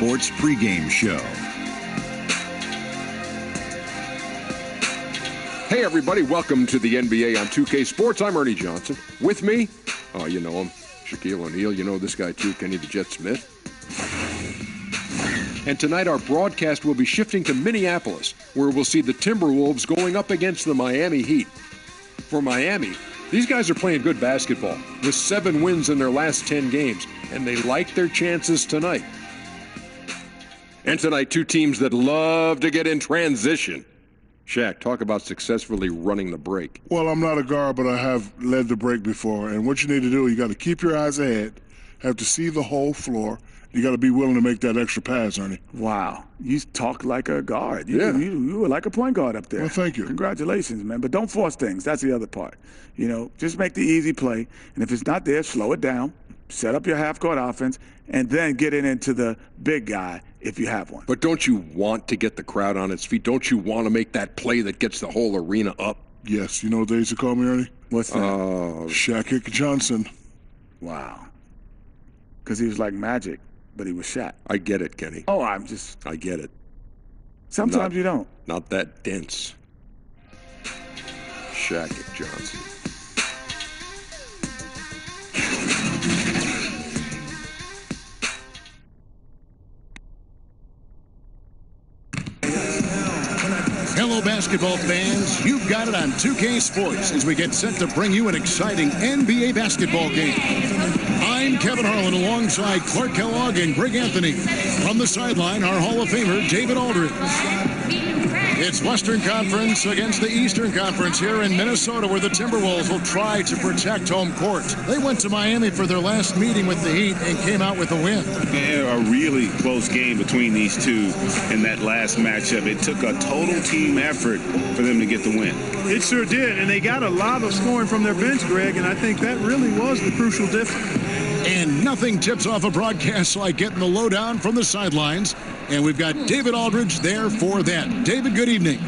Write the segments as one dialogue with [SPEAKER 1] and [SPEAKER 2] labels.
[SPEAKER 1] Sports pregame show.
[SPEAKER 2] Hey, everybody. Welcome to the NBA on 2K Sports. I'm Ernie Johnson. With me, oh, you know him, Shaquille O'Neal. You know this guy, too, Kenny the Jet Smith. And tonight, our broadcast will be shifting to Minneapolis, where we'll see the Timberwolves going up against the Miami Heat. For Miami, these guys are playing good basketball with 7 wins in their last 10 games, and they like their chances tonight. And tonight, 2 teams that love to get in transition. Shaq, talk about successfully running the break.
[SPEAKER 3] Well, I'm not a guard, but I have led the break before. And what you need to do, you got to keep your eyes ahead, have to see the whole floor. You got to be willing to make that extra pass, Ernie.
[SPEAKER 4] Wow. You talk like a guard. You were like a point guard up there.
[SPEAKER 3] Well, thank you.
[SPEAKER 4] Congratulations, man. But don't force things. That's the other part. You know, just make the easy play. And if it's not there, slow it down. Set up your half-court offense, and then get it into the big guy if you have one.
[SPEAKER 2] But don't you want to get the crowd on its feet? Don't you want to make that play that gets the whole arena up?
[SPEAKER 3] Yes. You know what they used to call me, Ernie?
[SPEAKER 4] What's that?
[SPEAKER 3] Shaq Johnson.
[SPEAKER 4] Wow. Because he was like Magic, but he was Shaq.
[SPEAKER 2] I get it, Kenny.
[SPEAKER 4] Oh, I
[SPEAKER 2] get it.
[SPEAKER 4] Sometimes you don't.
[SPEAKER 2] Not that dense. Shaq Johnson.
[SPEAKER 1] Hello, basketball fans. You've got it on 2K Sports as we get set to bring you an exciting NBA basketball game. I'm Kevin Harlan alongside Clark Kellogg and Greg Anthony. From the sideline, our Hall of Famer, David Aldridge. It's Western Conference against the Eastern Conference here in Minnesota, where the Timberwolves will try to protect home court. They went to Miami for their last meeting with the Heat and came out with a win.
[SPEAKER 5] Yeah, a really close game between these two in that last matchup. It took a total team effort for them to get the win.
[SPEAKER 6] It sure did, and they got a lot of scoring from their bench, Greg, and I think that really was the crucial difference.
[SPEAKER 1] And nothing tips off a broadcast like getting the lowdown from the sidelines. And we've got David Aldridge there for that. David, good evening.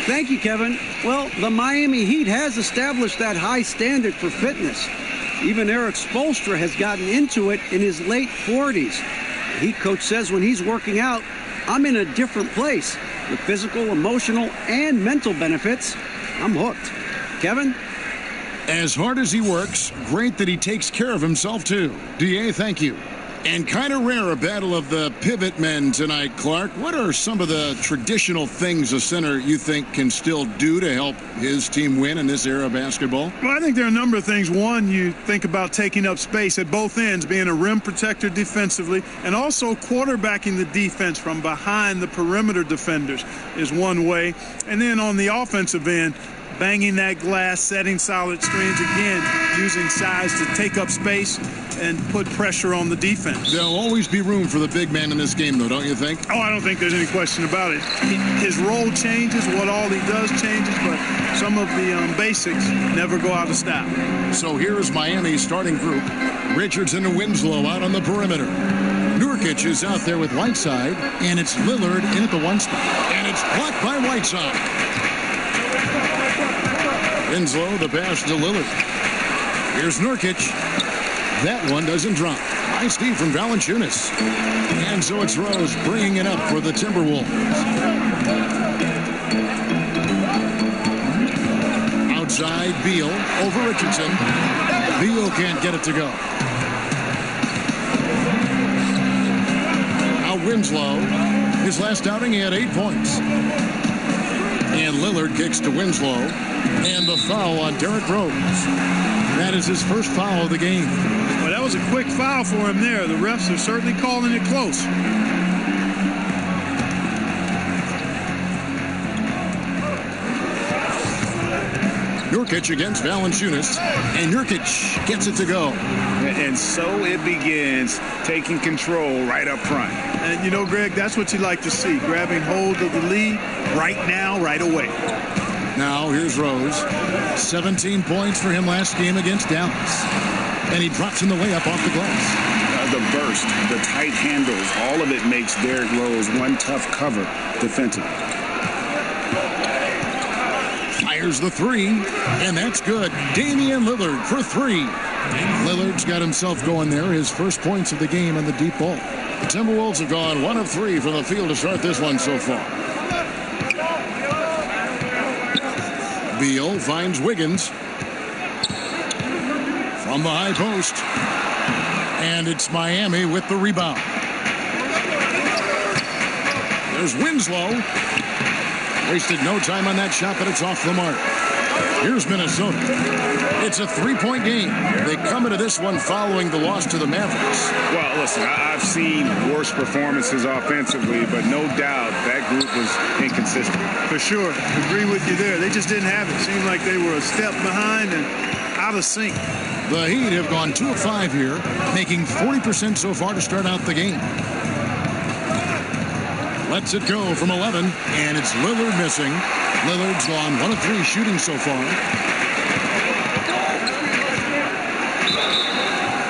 [SPEAKER 7] Thank you, Kevin. Well, the Miami Heat has established that high standard for fitness. Even Eric Spoelstra has gotten into it in his late 40s. The Heat coach says when he's working out, I'm in a different place. With physical, emotional, and mental benefits, I'm hooked. Kevin?
[SPEAKER 1] As hard as he works, great that he takes care of himself, too. DA, thank you. And kind of rare, a battle of the pivot men tonight, Clark. What are some of the traditional things a center you think can still do to help his team win in this era of basketball?
[SPEAKER 6] Well, I think there are a number of things. One, you think about taking up space at both ends, being a rim protector defensively, and also quarterbacking the defense from behind the perimeter defenders is one way. And then on the offensive end, banging that glass, setting solid screens, again, using size to take up space and put pressure on the defense.
[SPEAKER 1] There'll always be room for the big man in this game, though, don't you think?
[SPEAKER 6] Oh, I don't think there's any question about it. His role changes, what all he does changes, but some of the basics never go out of style.
[SPEAKER 1] So here's Miami's starting group. Richardson and Winslow out on the perimeter. Nurkic is out there with Whiteside, and it's Lillard in at the 1 spot. And it's blocked by Whiteside. Winslow, the pass to Lillard. Here's Nurkic. That one doesn't drop. Nice D from Valanciunas. And so it's Rose bringing it up for the Timberwolves. Outside, Beal over Richardson. Beal can't get it to go. Now Winslow. His last outing, he had 8 points. And Lillard kicks to Winslow. And the foul on Derrick Rose. That is his first foul of the game.
[SPEAKER 6] Well, that was a quick foul for him there. The refs are certainly calling it close.
[SPEAKER 1] Nurkic against Valanciunas. And Nurkic gets it to go.
[SPEAKER 5] And so it begins, taking control right up front.
[SPEAKER 6] And, you know, Greg, that's what you like to see. Grabbing hold of the lead right now, right away.
[SPEAKER 1] Now, here's Rose. 17 points for him last game against Dallas. And he drops in the layup off the glass.
[SPEAKER 5] The burst, the tight handles, all of it makes Derrick Rose one tough cover defensively.
[SPEAKER 1] Fires the 3, and that's good. Damian Lillard for 3. Lillard's got himself going there, his first points of the game on the deep ball. Timberwolves have gone 1 of 3 from the field to start this one so far. Beal finds Wiggins from the high post. And it's Miami with the rebound. There's Winslow. Wasted no time on that shot, but it's off the mark. Here's Minnesota. It's a 3-point game. They come into this one following the loss to the Mavericks.
[SPEAKER 5] Well, listen, I've seen worse performances offensively, but no doubt that group was inconsistent.
[SPEAKER 6] For sure. Agree with you there. They just didn't have it. Seemed like they were a step behind and out of sync.
[SPEAKER 1] The Heat have gone 2 of 5 here, making 40% so far to start out the game. Lets it go from 11, and it's Lillard missing. Lillard's gone 1 of 3 shooting so far.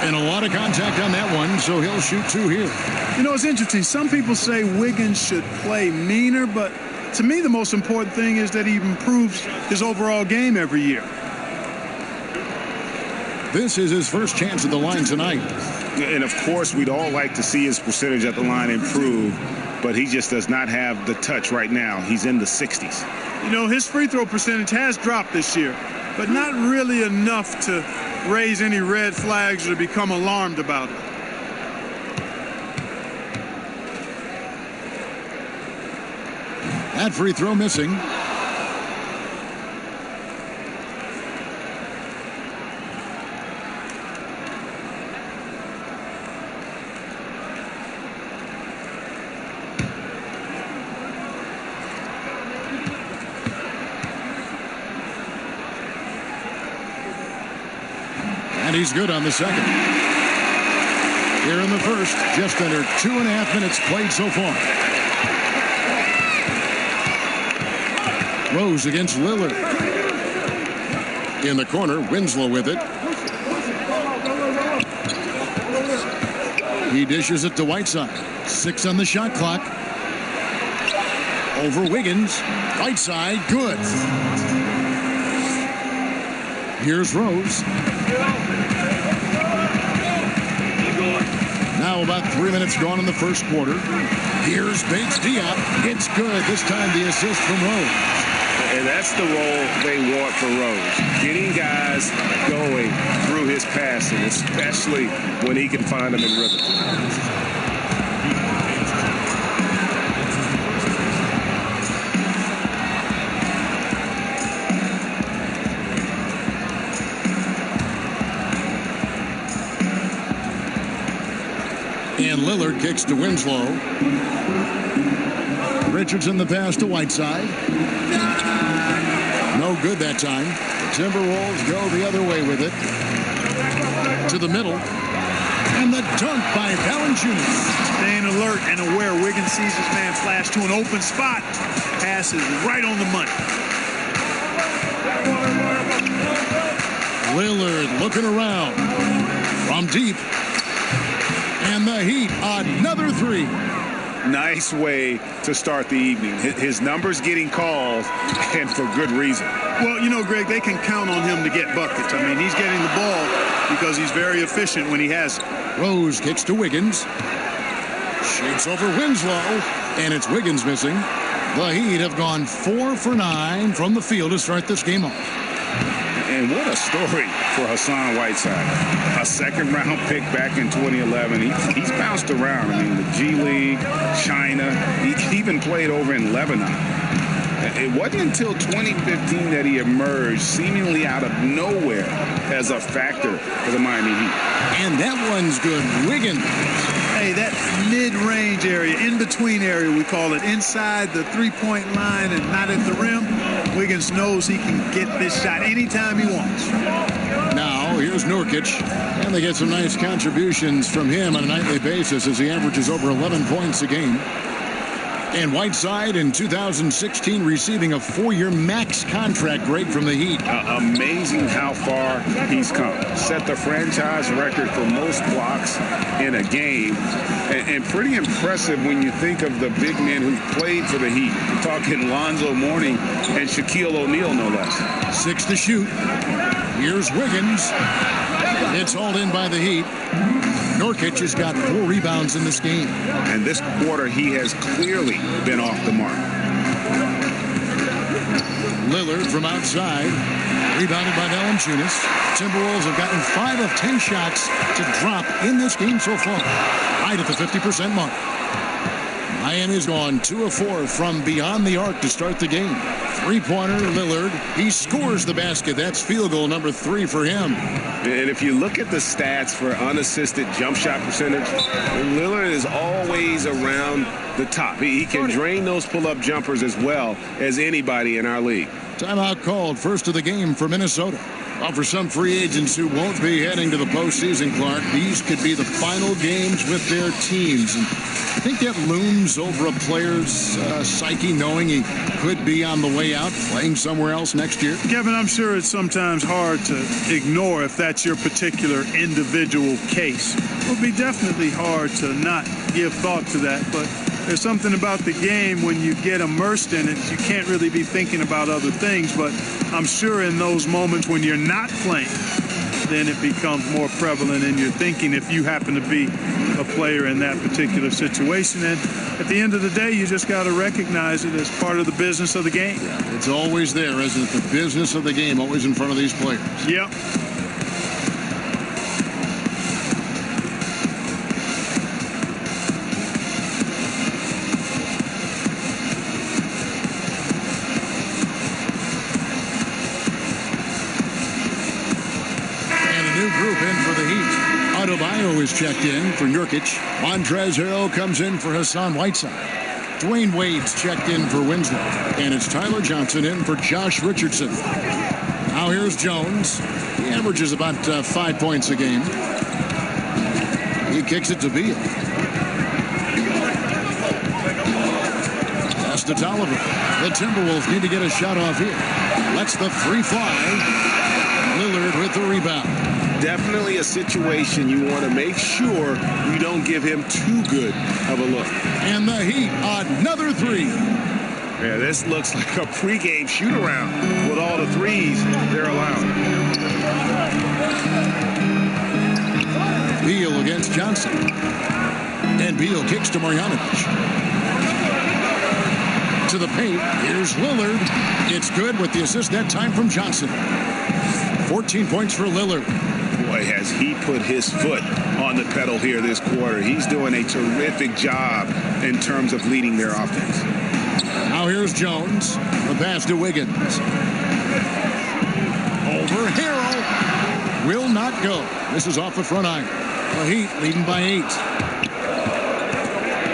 [SPEAKER 1] And a lot of contact on that one, so he'll shoot 2 here.
[SPEAKER 6] You know, it's interesting. Some people say Wiggins should play meaner, but to me the most important thing is that he improves his overall game every year.
[SPEAKER 1] This is his first chance at the line tonight.
[SPEAKER 5] And, of course, we'd all like to see his percentage at the line improve, but he just does not have the touch right now. He's in the 60s.
[SPEAKER 6] You know, his free throw percentage has dropped this year, but not really enough to raise any red flags or become alarmed about it.
[SPEAKER 1] That free throw missing. And he's good on the second. Here in the first, just under 2.5 minutes played so far. Rose against Lillard. In the corner, Winslow with it. He dishes it to Whiteside. 6 on the shot clock. Over Wiggins. Whiteside, good. Here's Rose. Now about 3 minutes gone in the first quarter. Here's Bates Diop. It's good. This time the assist from Rose.
[SPEAKER 5] And that's the role they want for Rose. Getting guys going through his passing, especially when he can find them in rhythm.
[SPEAKER 1] And Lillard kicks to Winslow. Richardson the pass to Whiteside. No good that time. The Timberwolves go the other way with it. To the middle. And the dunk by Valanciunas.
[SPEAKER 6] Staying alert and aware. Wiggins sees his man flash to an open spot. Pass is right on the money.
[SPEAKER 1] Lillard looking around. From deep. And the Heat, another 3.
[SPEAKER 5] Nice way to start the evening. His numbers getting called, and for good reason.
[SPEAKER 6] Well, you know, Greg, they can count on him to get buckets. I mean, he's getting the ball because he's very efficient when he has it.
[SPEAKER 1] Rose kicks to Wiggins. Shakes over Winslow, and it's Wiggins missing. The Heat have gone 4 for 9 from the field to start this game off.
[SPEAKER 5] And what a story for Hassan Whiteside. A second-round pick back in 2011. He's bounced around. I mean, the G League, China. He even played over in Lebanon. It wasn't until 2015 that he emerged seemingly out of nowhere as a factor for the Miami Heat.
[SPEAKER 1] And that one's good. Wiggins.
[SPEAKER 6] Hey, that mid-range area, in-between area, we call it, inside the three-point line and not at the rim, Wiggins knows he can get this shot anytime he wants.
[SPEAKER 1] Now, here's Nurkic, and they get some nice contributions from him on a nightly basis as he averages over 11 points a game. And Whiteside in 2016 receiving a 4-year max contract rate from the Heat.
[SPEAKER 5] Amazing how far he's come. Set the franchise record for most blocks in a game. And pretty impressive when you think of the big men who've played for the Heat. We're talking Lonzo Mourning and Shaquille O'Neal, no less.
[SPEAKER 1] 6 to shoot. Here's Wiggins. It's hauled in by the Heat. Nurkic has got 4 rebounds in this game.
[SPEAKER 5] And this quarter, he has clearly been off the mark.
[SPEAKER 1] Lillard from outside, rebounded by Valanciunas. Timberwolves have gotten 5 of 10 shots to drop in this game so far, right at the 50% mark. Miami's gone 2 of 4 from beyond the arc to start the game. 3-pointer, Lillard. He scores the basket. That's field goal number 3 for him.
[SPEAKER 5] And if you look at the stats for unassisted jump shot percentage, Lillard is always around the top. He can drain those pull-up jumpers as well as anybody in our league.
[SPEAKER 1] Timeout called, first of the game for Minnesota. Well, for some free agents who won't be heading to the postseason, Clark, these could be the final games with their teams. And I think that looms over a player's psyche, knowing he could be on the way out, playing somewhere else next year.
[SPEAKER 6] Kevin, I'm sure it's sometimes hard to ignore if that's your particular individual case. It would be definitely hard to not give thought to that, but there's something about the game when you get immersed in it, you can't really be thinking about other things, but I'm sure in those moments when you're not playing, then it becomes more prevalent in your thinking if you happen to be a player in that particular situation. And at the end of the day, you just got to recognize it as part of the business of the game.
[SPEAKER 1] Yeah, it's always there, isn't it? The business of the game, always in front of these players.
[SPEAKER 6] Yep.
[SPEAKER 1] Adebayo is checked in for Nurkic. Montrezl Harrell comes in for Hassan Whiteside. Dwayne Wade's checked in for Winslow. And it's Tyler Johnson in for Josh Richardson. Now here's Jones. He averages about 5 points a game. He kicks it to Beal. Pass to Tolliver. The Timberwolves need to get a shot off here. Lets the 3 fly. Lillard with the rebound.
[SPEAKER 5] Definitely a situation you want to make sure you don't give him too good of a look.
[SPEAKER 1] And the Heat, another 3.
[SPEAKER 5] Yeah, this looks like a pregame shoot-around with all the threes they're allowing.
[SPEAKER 1] Beal against Johnson. And Beal kicks to Marjanovic. To the paint, here's Lillard. It's good with the assist that time from Johnson. 14 points for Lillard.
[SPEAKER 5] Boy, has he put his foot on the pedal here this quarter. He's doing a terrific job in terms of leading their offense.
[SPEAKER 1] Now here's Jones. The pass to Wiggins. Over Harrell. Will not go. This is off the front iron. The Heat leading by 8.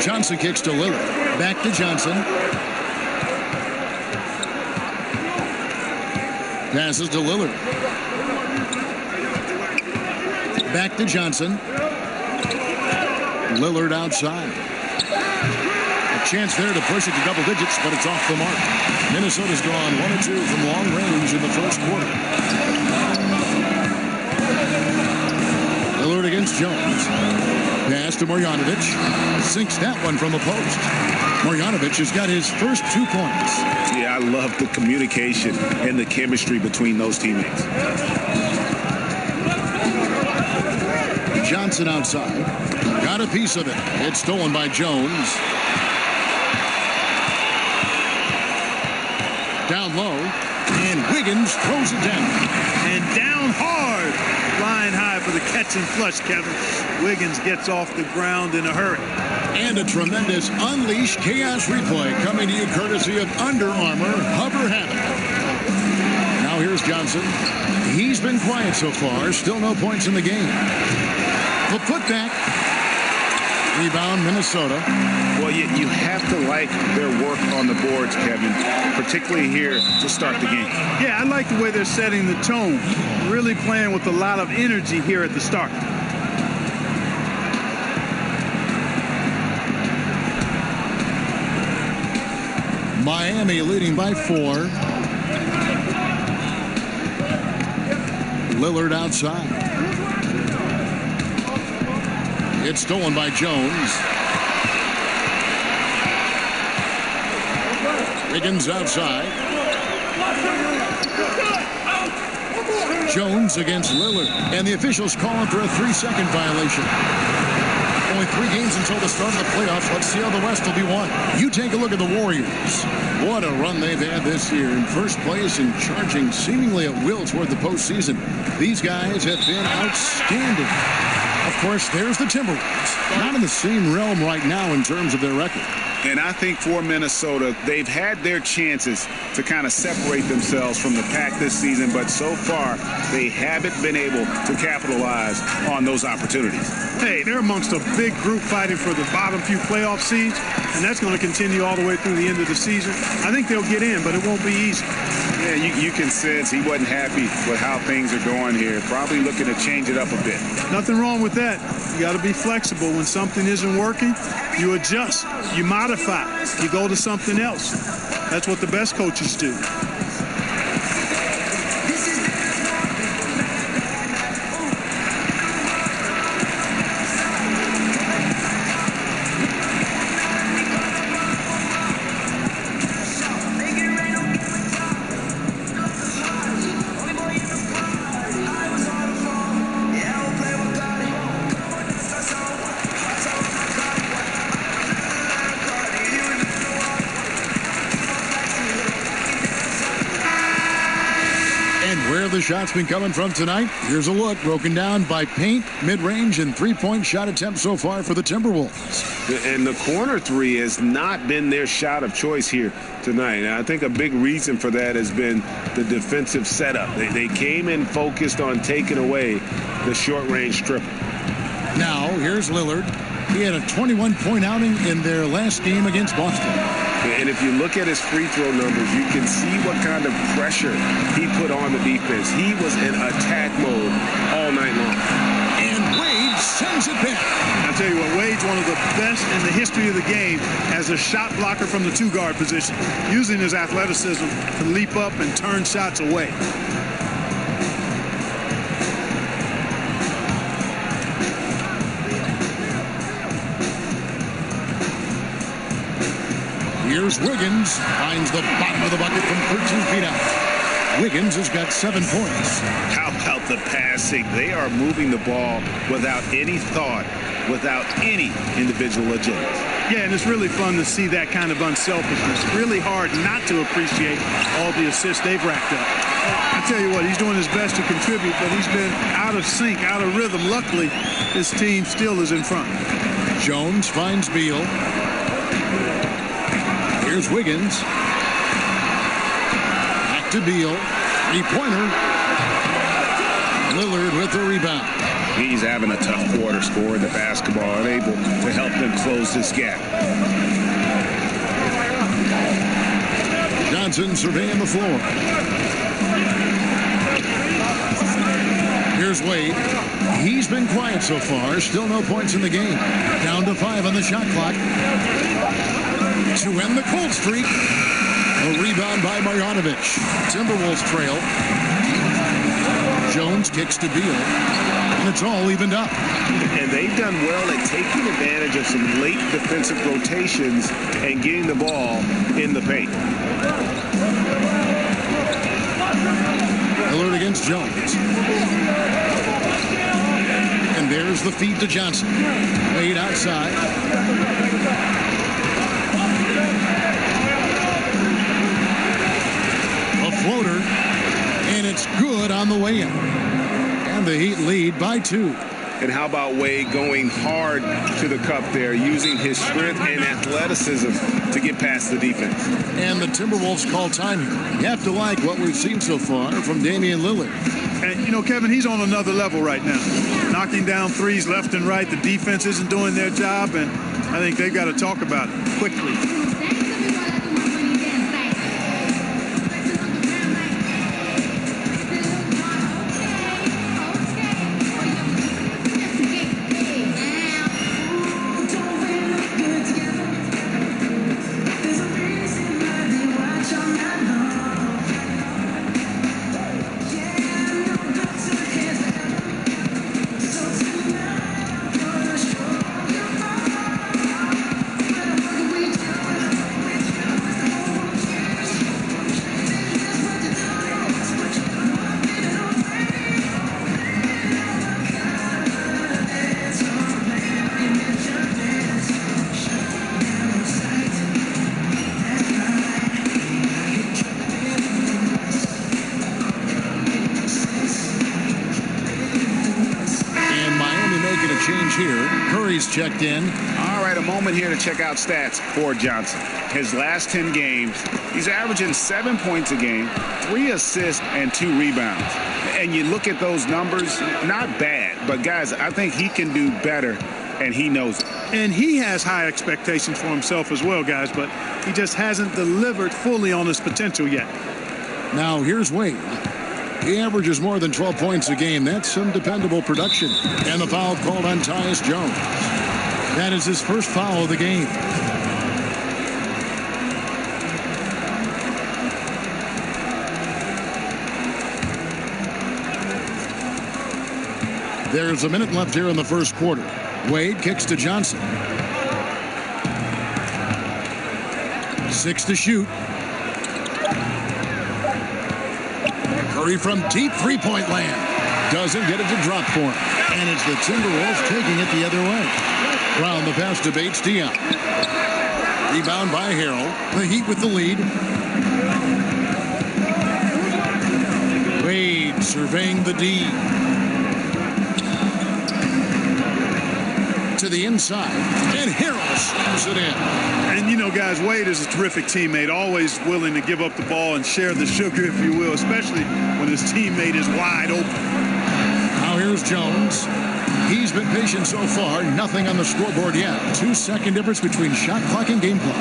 [SPEAKER 1] Johnson kicks to Lillard. Back to Johnson. Passes to Lillard. Back to Johnson. Lillard outside. A chance there to push it to double digits, but it's off the mark. Minnesota's gone 1 of 2 from long range in the first quarter. Lillard against Jones. Pass to Marjanovic. Sinks that one from the post. Marjanovic has got his first 2 points.
[SPEAKER 5] Yeah, I love the communication and the chemistry between those teammates.
[SPEAKER 1] Johnson outside. Got a piece of it. It's stolen by Jones. Down low. And Wiggins throws it down.
[SPEAKER 6] And down hard. Flying high for the catch and flush, Kevin. Wiggins gets off the ground in a hurry.
[SPEAKER 1] And a tremendous Unleash Chaos replay coming to you courtesy of Under Armour Hover Habit. Now here's Johnson. He's been quiet so far. Still no points in the game. The putback. Rebound, Minnesota.
[SPEAKER 5] Well, you have to like their work on the boards, Kevin, particularly here to start the game.
[SPEAKER 6] Yeah, I like the way they're setting the tone. Really playing with a lot of energy here at the start.
[SPEAKER 1] Miami leading by 4. Lillard outside. It's stolen by Jones. Wiggins outside. Jones against Lillard. And the officials calling for a 3-second violation. 3 games until the start of the playoffs. Let's see how the West will be won. You take a look at the Warriors. What a run they've had this year. In first place and charging seemingly at will toward the postseason. These guys have been outstanding. Of course, there's the Timberwolves. Not in the same realm right now in terms of their record.
[SPEAKER 5] And I think for Minnesota, they've had their chances to kind of separate themselves from the pack this season, but so far they haven't been able to capitalize on those opportunities.
[SPEAKER 6] Hey, they're amongst a big group fighting for the bottom few playoff seeds, and that's going to continue all the way through the end of the season. I think they'll get in, but it won't be easy.
[SPEAKER 5] Yeah, you can sense he wasn't happy with how things are going here. Probably looking to change it up a bit.
[SPEAKER 6] Nothing wrong with that. You got to be flexible. When something isn't working, you adjust, you modify, you go to something else. That's what the best coaches do.
[SPEAKER 1] The shots been coming from tonight. Here's a look broken down by paint, mid-range, and three-point shot attempts so far for the Timberwolves.
[SPEAKER 5] And the corner three has not been their shot of choice here tonight. And I think a big reason for that has been the defensive setup. They came in focused on taking away the short-range triple.
[SPEAKER 1] Now, here's Lillard. He had a 21-point outing in their last game against Boston.
[SPEAKER 5] And if you look at his free throw numbers, you can see what kind of pressure he put on the defense. He was in attack mode all night long.
[SPEAKER 1] And Wade sends it back.
[SPEAKER 6] I'll tell you what, Wade's one of the best in the history of the game as a shot blocker from the two-guard position, using his athleticism to leap up and turn shots away.
[SPEAKER 1] Here's Wiggins, finds the bottom of the bucket from 13 feet out. Wiggins has got 7 points.
[SPEAKER 5] How about the passing? They are moving the ball without any thought, without any individual agenda.
[SPEAKER 6] Yeah, and it's really fun to see that kind of unselfishness. Really hard not to appreciate all the assists they've racked up. I tell you what, he's doing his best to contribute, but he's been out of sync, out of rhythm. Luckily, his team still is in front.
[SPEAKER 1] Jones finds Beal. Here's Wiggins. Back to Beal. Three-pointer. Lillard with the rebound.
[SPEAKER 5] He's having a tough quarter, scoring the basketball and able to help them close this gap.
[SPEAKER 1] Johnson surveying the floor. Here's Wade. He's been quiet so far. Still no points in the game. Down to 5 on the shot clock. To end the cold streak. A rebound by Marjanovic. Timberwolves trail. Jones kicks to Beal. And it's all evened up.
[SPEAKER 5] And they've done well at taking advantage of some late defensive rotations and getting the ball in the paint.
[SPEAKER 1] Lillard against Jones. And there's the feed to Johnson. Wade outside. Floater, and it's good on the way in. And the Heat lead by 2.
[SPEAKER 5] And how about Wade going hard to the cup there, using his strength and athleticism to get past the defense.
[SPEAKER 1] And the Timberwolves call time here. You have to like what we've seen so far from Damian Lillard.
[SPEAKER 6] And, you know, Kevin, he's on another level right now. Knocking down threes left and right. The defense isn't doing their job, and I think they've got to talk about it quickly.
[SPEAKER 1] checked in.
[SPEAKER 5] All right, a moment here to check out stats for Johnson. His last 10 games, he's averaging 7 points a game, 3 assists, and 2 rebounds. And you look at those numbers, not bad. But, guys, I think he can do better, and he knows it.
[SPEAKER 6] And he has high expectations for himself as well, guys, but he just hasn't delivered fully on his potential yet.
[SPEAKER 1] Now, here's Wade. He averages more than 12 points a game. That's some dependable production. And the foul called on Tyus Jones. That is his first foul of the game. There's a minute left here in the first quarter. Wade kicks to Johnson. 6 to shoot. Curry from deep three-point land. Doesn't get it to drop for him. And it's the Timberwolves taking it the other way. Brown the pass to Bates-Diop. Rebound by Harrell. The Heat with the lead. Wade surveying the D. To the inside. And Harrell slams it in.
[SPEAKER 6] And, you know, guys, Wade is a terrific teammate, always willing to give up the ball and share the sugar, if you will, especially when his teammate is wide open.
[SPEAKER 1] Now here's Jones. He's been patient so far. Nothing on the scoreboard yet. 2-second difference between shot clock and game clock.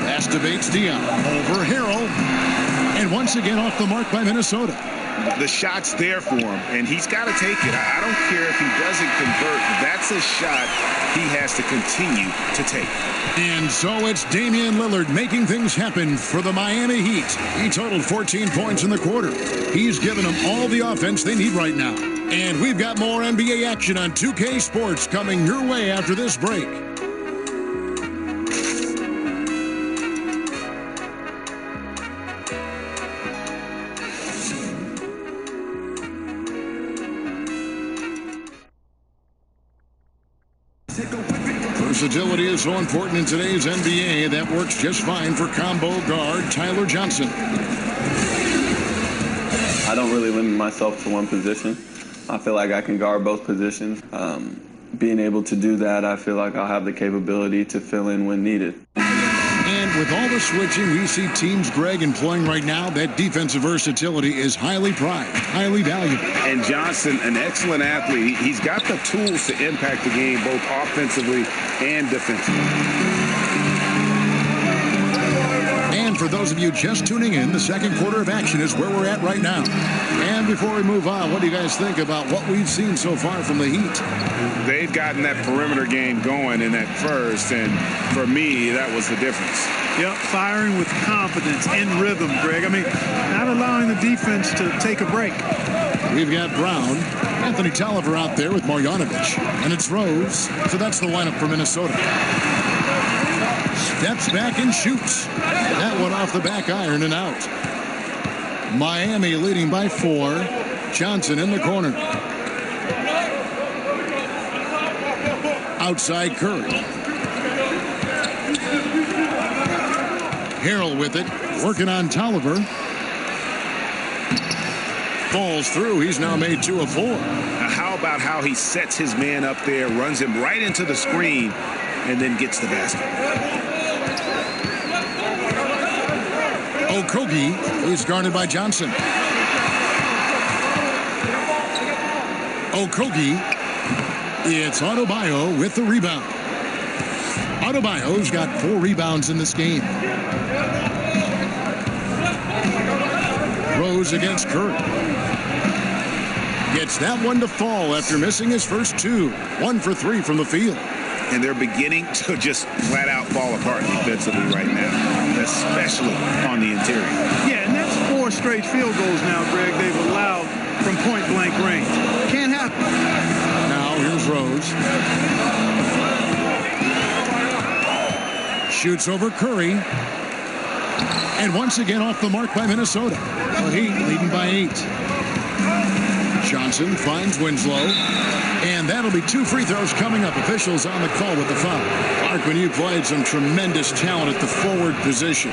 [SPEAKER 1] Pass to Bates-Diop. Over Harrell. And once again off the mark by Minnesota.
[SPEAKER 5] The shot's there for him, and he's got to take it. I don't care if he doesn't convert. That's a shot he has to continue to take.
[SPEAKER 1] And so it's Damian Lillard making things happen for the Miami Heat. He totaled 14 points in the quarter. He's given them all the offense they need right now. And we've got more NBA action on 2K Sports coming your way after this break. Versatility is so important in today's NBA. That works just fine for combo guard Tyler Johnson.
[SPEAKER 8] I don't really limit myself to one position. I feel like I can guard both positions. Being able to do that, I feel like I'll have the capability to fill in when needed.
[SPEAKER 1] And with all the switching we see teams, Greg, employing right now, that defensive versatility is highly prized, highly valuable.
[SPEAKER 5] And Johnson, an excellent athlete. He's got the tools to impact the game both offensively and defensively.
[SPEAKER 1] And for those of you just tuning in, the second quarter of action is where we're at right now. And before we move on, what do you guys think about what we've seen so far from the Heat?
[SPEAKER 5] They've gotten that perimeter game going in that first, and for me, that was the difference.
[SPEAKER 6] Yep, firing with confidence, in rhythm, Greg. I mean, not allowing the defense to take a break.
[SPEAKER 1] We've got Brown, Anthony Tolliver out there with Marjanovic, and it's Rose. So that's the lineup for Minnesota. Steps back and shoots. That one off the back iron and out. Miami leading by 4. Johnson in the corner. Outside Curry. Harrell with it. Working on Tolliver. Falls through. He's now made 2 of 4.
[SPEAKER 5] Now how about how he sets his man up there, runs him right into the screen, and then gets the basket.
[SPEAKER 1] Okogie is guarded by Johnson. Okogie. It's Adebayo with the rebound. Adebayo's got 4 rebounds in this game. Rose against Curry. Gets that one to fall after missing his first 2. 1 for 3 from the field.
[SPEAKER 5] And they're beginning to just flat out fall apart defensively right now, especially on the interior.
[SPEAKER 6] Yeah, and that's 4 straight field goals now, Greg, they've allowed from point-blank range. Can't happen.
[SPEAKER 1] Now here's Rose. Shoots over Curry. And once again off the mark by Minnesota. The Heat leading by 8. Johnson finds Winslow. And that'll be 2 free throws coming up. Officials on the call with the foul. Clark, when you played some tremendous talent at the forward position,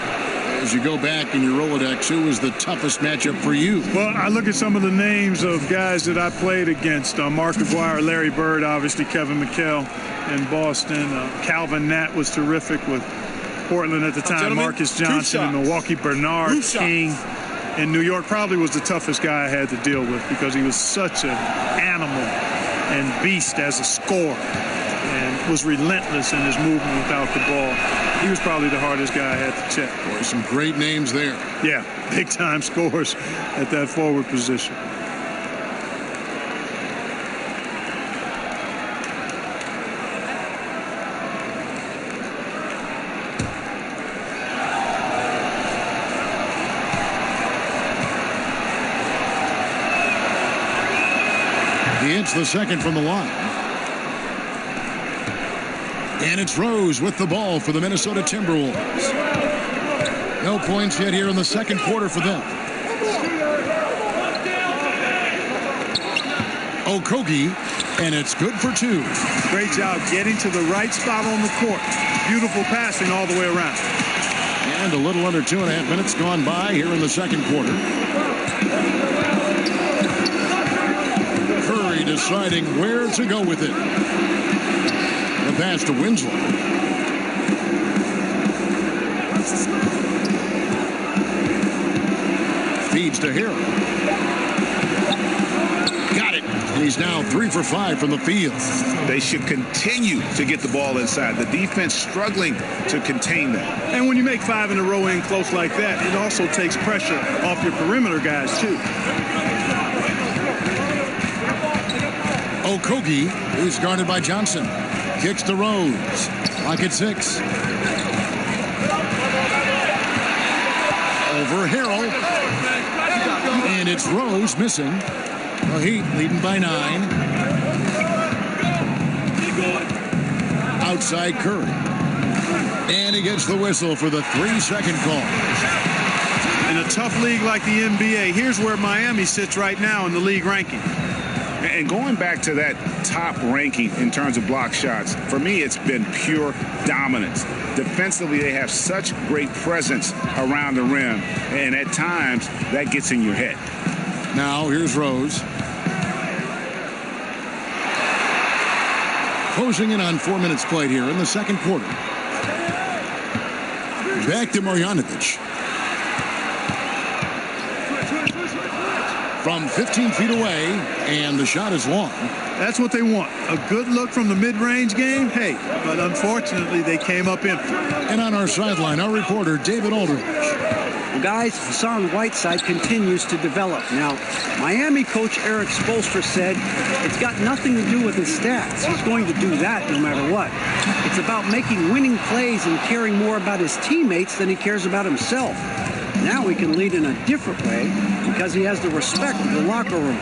[SPEAKER 1] As you go back in your Rolodex, who was the toughest matchup for you?
[SPEAKER 6] Well, I look at some of the names of guys that I played against. Mark Aguirre, Larry Bird, obviously Kevin McHale in Boston. Calvin Nat was terrific with Portland at the time. Marcus Johnson in Milwaukee. Bernard King in New York probably was the toughest guy I had to deal with because he was such an animal and beast as a scorer and was relentless in his movement without the ball. He was probably the hardest guy I had to check.
[SPEAKER 1] Boy, some great names there.
[SPEAKER 6] Yeah, big-time scores at that forward position.
[SPEAKER 1] He hits the second from the line. And it's Rose with the ball for the Minnesota Timberwolves. No points yet here in the second quarter for them. Okogie, and it's good for two.
[SPEAKER 6] Great job getting to the right spot on the court. Beautiful passing all the way around.
[SPEAKER 1] And a little under 2.5 minutes gone by here in the second quarter. Curry deciding where to go with it. The pass to Winslow. Feeds to Harrell. Got it. And he's now 3 for 5 from the field.
[SPEAKER 5] They should continue to get the ball inside. The defense struggling to contain that.
[SPEAKER 6] And when you make 5 in a row in close like that, it also takes pressure off your perimeter guys, too.
[SPEAKER 1] Okogie is guarded by Johnson. Kicks to Rose. Clock at 6. Over Harrell. And it's Rose missing. The Heat leading by 9. Outside Curry. And he gets the whistle for the 3-second call.
[SPEAKER 6] In a tough league like the NBA, here's where Miami sits right now in the league ranking.
[SPEAKER 5] And going back to that top ranking in terms of block shots, for me, it's been pure dominance. Defensively, they have such great presence around the rim, and at times, that gets in your head.
[SPEAKER 1] Now, here's Rose. Closing in on 4 minutes played here in the second quarter. Back to Marjanovic. From 15 feet away, and the shot is long.
[SPEAKER 6] That's what they want. A good look from the mid-range game, hey, but unfortunately they came up empty.
[SPEAKER 1] And on our sideline, our reporter, David Aldridge.
[SPEAKER 7] Well, guys, Hassan Whiteside continues to develop. Now, Miami coach Eric Spoelstra said it's got nothing to do with his stats. He's going to do that no matter what. It's about making winning plays and caring more about his teammates than he cares about himself. Now he can lead in a different way because he has the respect of the locker room.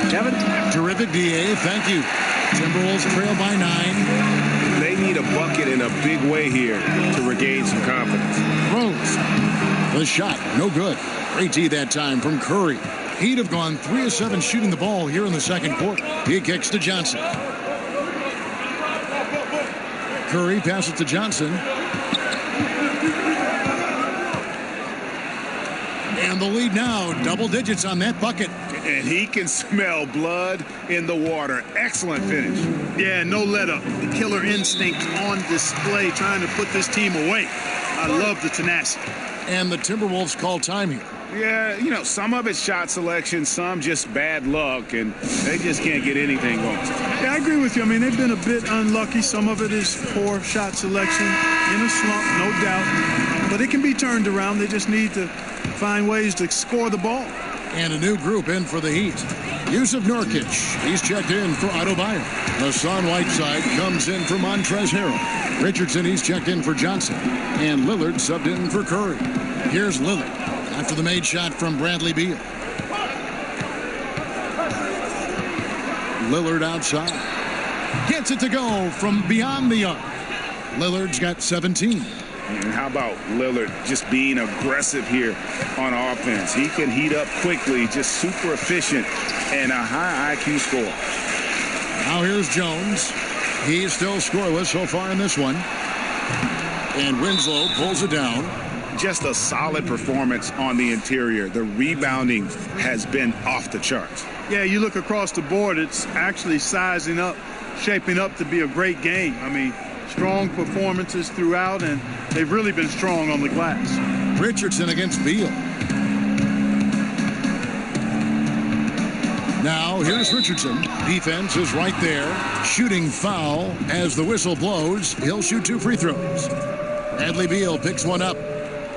[SPEAKER 7] Kevin?
[SPEAKER 1] Terrific, D.A. Thank you. Timberwolves trail by 9.
[SPEAKER 5] They need a bucket in a big way here to regain some confidence.
[SPEAKER 1] Rose. The shot, no good. Great D that time from Curry. He'd have gone 3 of 7 shooting the ball here in the second quarter. He kicks to Johnson. Curry passes to Johnson. And the lead now, double digits on that bucket.
[SPEAKER 5] And he can smell blood in the water. Excellent finish.
[SPEAKER 6] Yeah, no let up. The killer instinct on display, trying to put this team away. I love the tenacity.
[SPEAKER 1] And the Timberwolves call time here.
[SPEAKER 5] Yeah, you know, some of it's shot selection, some just bad luck, and they just can't get anything going.
[SPEAKER 6] Yeah, I agree with you. I mean, they've been a bit unlucky. Some of it is poor shot selection, in a slump, no doubt. But it can be turned around. They just need to find ways to score the ball.
[SPEAKER 1] And a new group in for the Heat. Yusuf Nurkic, he's checked in for Adebayo. Hassan Whiteside comes in for Montrezl Harrell. Richardson, he's checked in for Johnson. And Lillard subbed in for Curry. Here's Lillard after the made shot from Bradley Beal. Lillard outside. Gets it to go from beyond the arc. Lillard's got 17.
[SPEAKER 5] And how about Lillard just being aggressive here on offense? He can heat up quickly, just super efficient, and a high IQ score.
[SPEAKER 1] Now here's Jones. He's still scoreless so far in this one. And Winslow pulls it down.
[SPEAKER 5] just a solid performance on the interior. The rebounding has been off the charts.
[SPEAKER 6] Yeah, you look across the board, it's actually sizing up, shaping up to be a great game. I mean, strong performances throughout, and they've really been strong on the glass.
[SPEAKER 1] Richardson against Beal. Now, here's Richardson. Defense is right there. Shooting foul as the whistle blows. He'll shoot 2 free throws. Bradley Beal picks one up.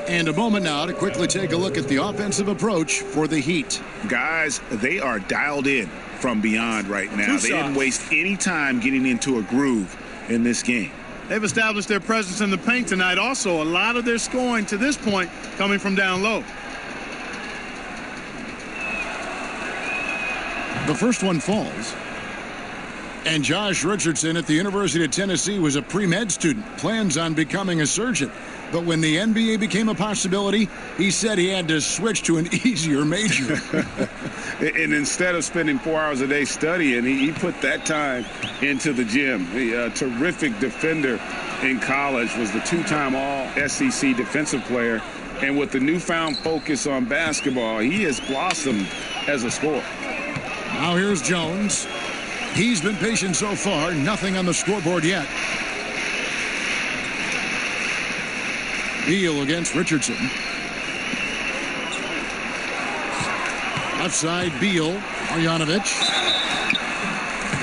[SPEAKER 1] And a moment now to quickly take a look at the offensive approach for the Heat.
[SPEAKER 5] Guys, they are dialed in from beyond right now. They didn't waste any time getting into a groove in this game.
[SPEAKER 6] They've established their presence in the paint tonight. Also, a lot of their scoring to this point coming from down low.
[SPEAKER 1] The first one falls. And Josh Richardson at the University of Tennessee was a pre-med student, plans on becoming a surgeon. But when the NBA became a possibility, he said he had to switch to an easier major.
[SPEAKER 5] And instead of spending 4 hours a day studying, he put that time into the gym. The terrific defender in college, was the 2-time All-SEC defensive player. And with the newfound focus on basketball, he has blossomed as a scorer.
[SPEAKER 1] Now here's Jones. He's been patient so far. Nothing on the scoreboard yet. Beal against Richardson. Left side, Beal. Marjanovic.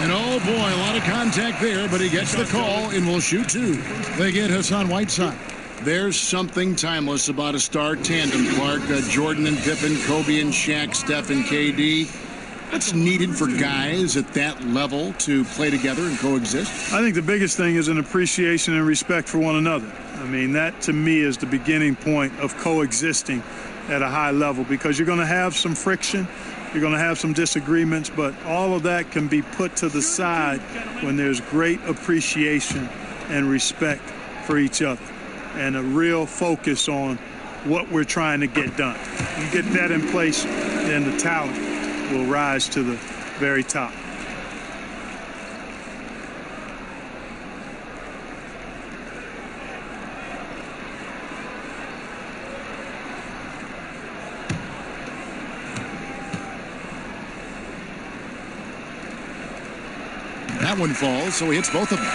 [SPEAKER 1] And oh boy, a lot of contact there, but he gets the call and will shoot 2. They get Hassan Whiteside. There's something timeless about a star tandem, Clark. Jordan and Pippen, Kobe and Shaq, Steph and KD. What's needed for guys at that level to play together and coexist?
[SPEAKER 6] I think the biggest thing is an appreciation and respect for one another. I mean, that to me is the beginning point of coexisting at a high level, because you're going to have some friction, you're going to have some disagreements, but all of that can be put to the side when there's great appreciation and respect for each other and a real focus on what we're trying to get done. You get that in place, then the talent will rise to the very top.
[SPEAKER 1] That one falls, so he hits both of them.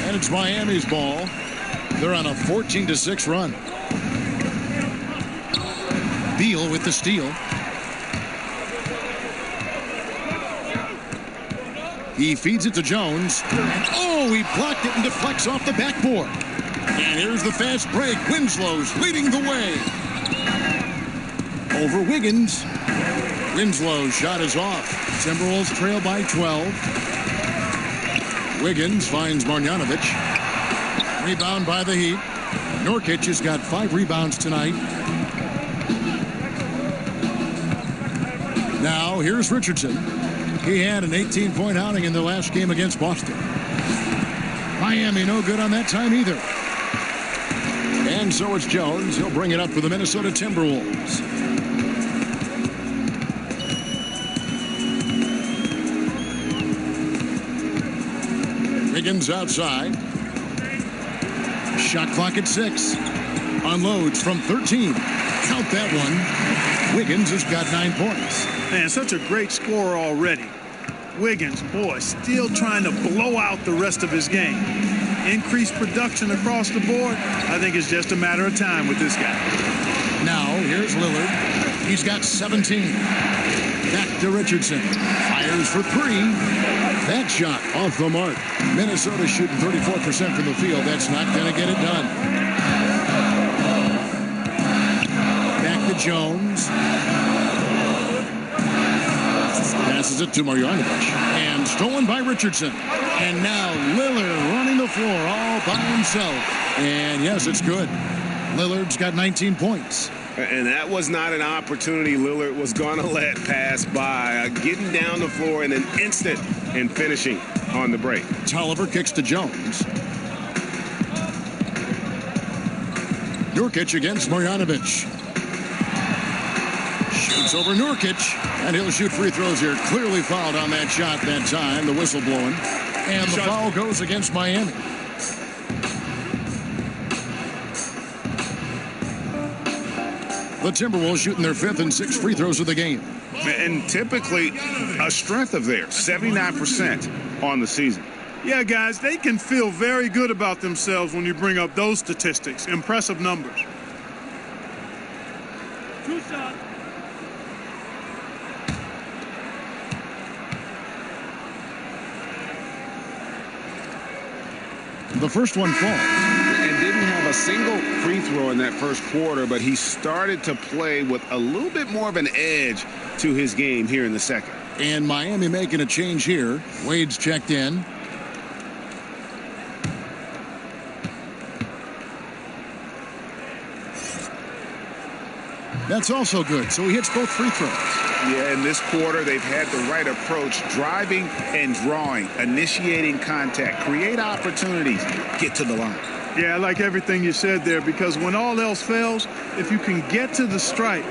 [SPEAKER 1] And it's Miami's ball. They're on a 14-6 run. Beal with the steal. He feeds it to Jones. And oh, he blocked it and deflects off the backboard. And here's the fast break. Winslow's leading the way. Over Wiggins. Winslow's shot is off. Timberwolves trail by 12. Wiggins finds Marjanovic. Rebound by the Heat. Nurkic has got 5 rebounds tonight. Now, here's Richardson. He had an 18-point outing in the last game against Boston. Miami no good on that time either. And so it's Jones. He'll bring it up for the Minnesota Timberwolves. Wiggins outside. Shot clock at 6. Unloads from 13. Count that one. Wiggins has got 9 points.
[SPEAKER 6] Man, such a great scorer already. Wiggins, boy, still trying to blow out the rest of his game. Increased production across the board. I think it's just a matter of time with this guy.
[SPEAKER 1] Now, here's Lillard. He's got 17. Back to Richardson. Fires for 3. That shot off the mark. Minnesota shooting 34% from the field. That's not going to get it done. Back to Jones. Passes it to Marjanovic. And stolen by Richardson. And now Lillard running the floor all by himself. And yes, it's good. Lillard's got 19 points.
[SPEAKER 9] And that was not an opportunity Lillard was going to let pass by. Getting down the floor in an instant and finishing on the break.
[SPEAKER 1] Tolliver kicks to Jones. Nurkic against Marjanovic. Shoots over Nurkic, and he'll shoot free throws here. Clearly fouled on that shot that time, the whistle blowing. And the foul goes against Miami. The Timberwolves shooting their 5th and 6th free throws of the game.
[SPEAKER 5] And typically a strength of theirs, 79% on the season.
[SPEAKER 6] Yeah, guys, they can feel very good about themselves when you bring up those statistics. Impressive numbers.
[SPEAKER 10] 2 shots.
[SPEAKER 1] The first one falls.
[SPEAKER 5] And didn't have a single free throw in that first quarter, but he started to play with a little bit more of an edge to his game here in the second.
[SPEAKER 1] And Miami making a change here. Wade's checked in. That's also good. So he hits both free throws.
[SPEAKER 5] Yeah, in this quarter, they've had the right approach, driving and drawing, initiating contact, create opportunities, get to the line.
[SPEAKER 6] Yeah, I like everything you said there, because when all else fails, if you can get to the stripe,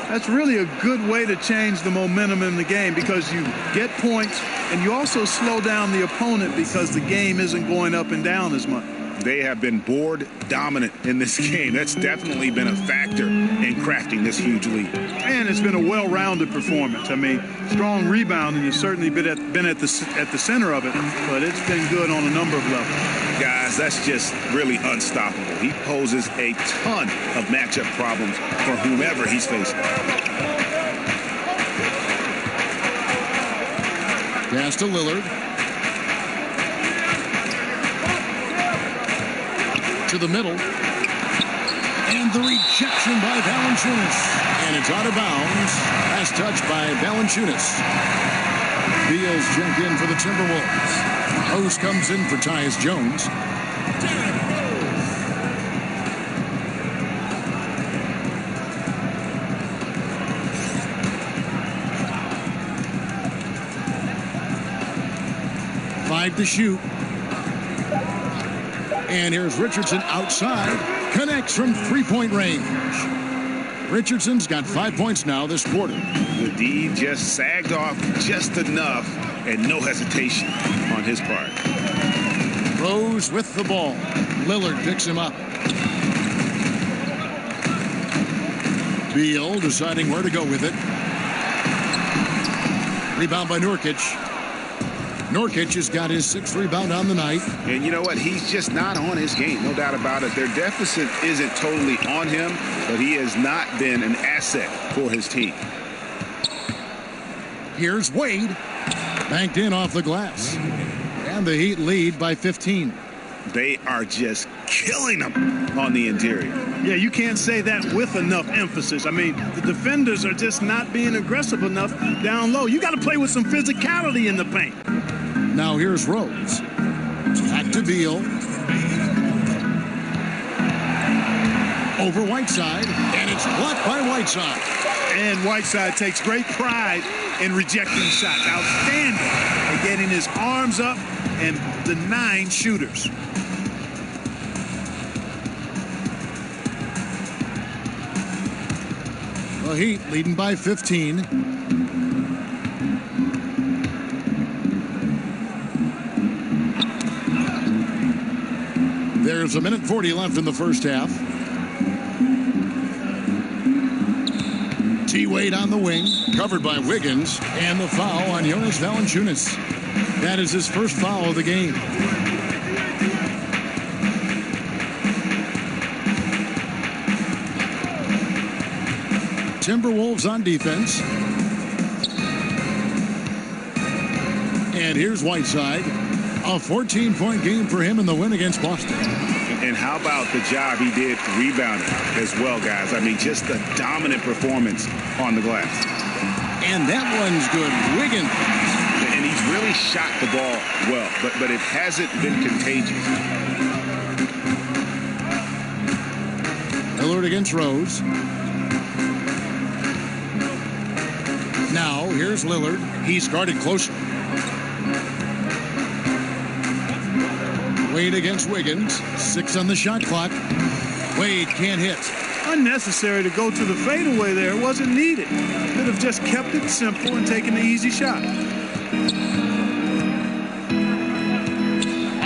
[SPEAKER 6] that's really a good way to change the momentum in the game, because you get points and you also slow down the opponent because the game isn't going up and down as much.
[SPEAKER 5] They have been board dominant in this game. That's definitely been a factor in crafting this huge lead.
[SPEAKER 6] And it's been a well-rounded performance. I mean, strong rebounding has certainly been at the center of it, but it's been good on a number of levels.
[SPEAKER 5] Guys, that's just really unstoppable. He poses a ton of matchup problems for whomever he's facing.
[SPEAKER 1] Pass to Lillard. To the middle. And the rejection by Valanciunas. And it's out of bounds. Last touch by Valanciunas. Beals check in for the Timberwolves. Rose comes in for Tyus Jones. Five to shoot. And here's Richardson outside. Connects from three-point range. Richardson's got 5 points now this quarter.
[SPEAKER 5] The D just sagged off just enough, and no hesitation on his part.
[SPEAKER 1] Rose with the ball. Lillard picks him up. Beal deciding where to go with it. Rebound by Nurkic. Nurkic has got his 6th rebound on the night.
[SPEAKER 5] And you know what? He's just not on his game, no doubt about it. Their deficit isn't totally on him, but he has not been an asset for his team.
[SPEAKER 1] Here's Wade. Banked in off the glass. And the Heat lead by 15.
[SPEAKER 5] They are just killing them on the interior.
[SPEAKER 6] Yeah, you can't say that with enough emphasis. I mean, the defenders are just not being aggressive enough down low. You got to play with some physicality in the paint.
[SPEAKER 1] Now here's Rose. Back to Beal. Over Whiteside, and it's blocked by Whiteside.
[SPEAKER 6] And Whiteside takes great pride in rejecting shots. Outstanding at getting his arms up and denying shooters.
[SPEAKER 1] The Heat leading by 15. There's a minute 40 left in the first half. T-Wade on the wing, covered by Wiggins, and the foul on Jonas Valanciunas. That is his first foul of the game. Timberwolves on defense. And here's Whiteside. A 14-point game for him in the win against Boston.
[SPEAKER 5] And how about the job he did rebounding as well, guys? I mean, just a dominant performance on the glass.
[SPEAKER 1] And that one's good. Wiggins.
[SPEAKER 5] And he's really shot the ball well, but it hasn't been contagious.
[SPEAKER 1] Lillard against Rose. Now, here's Lillard. He's guarded closer. Wade against Wiggins. 6 on the shot clock. Wade can't hit.
[SPEAKER 6] Unnecessary to go to the fadeaway there. It wasn't needed. Could have just kept it simple and taken the easy shot.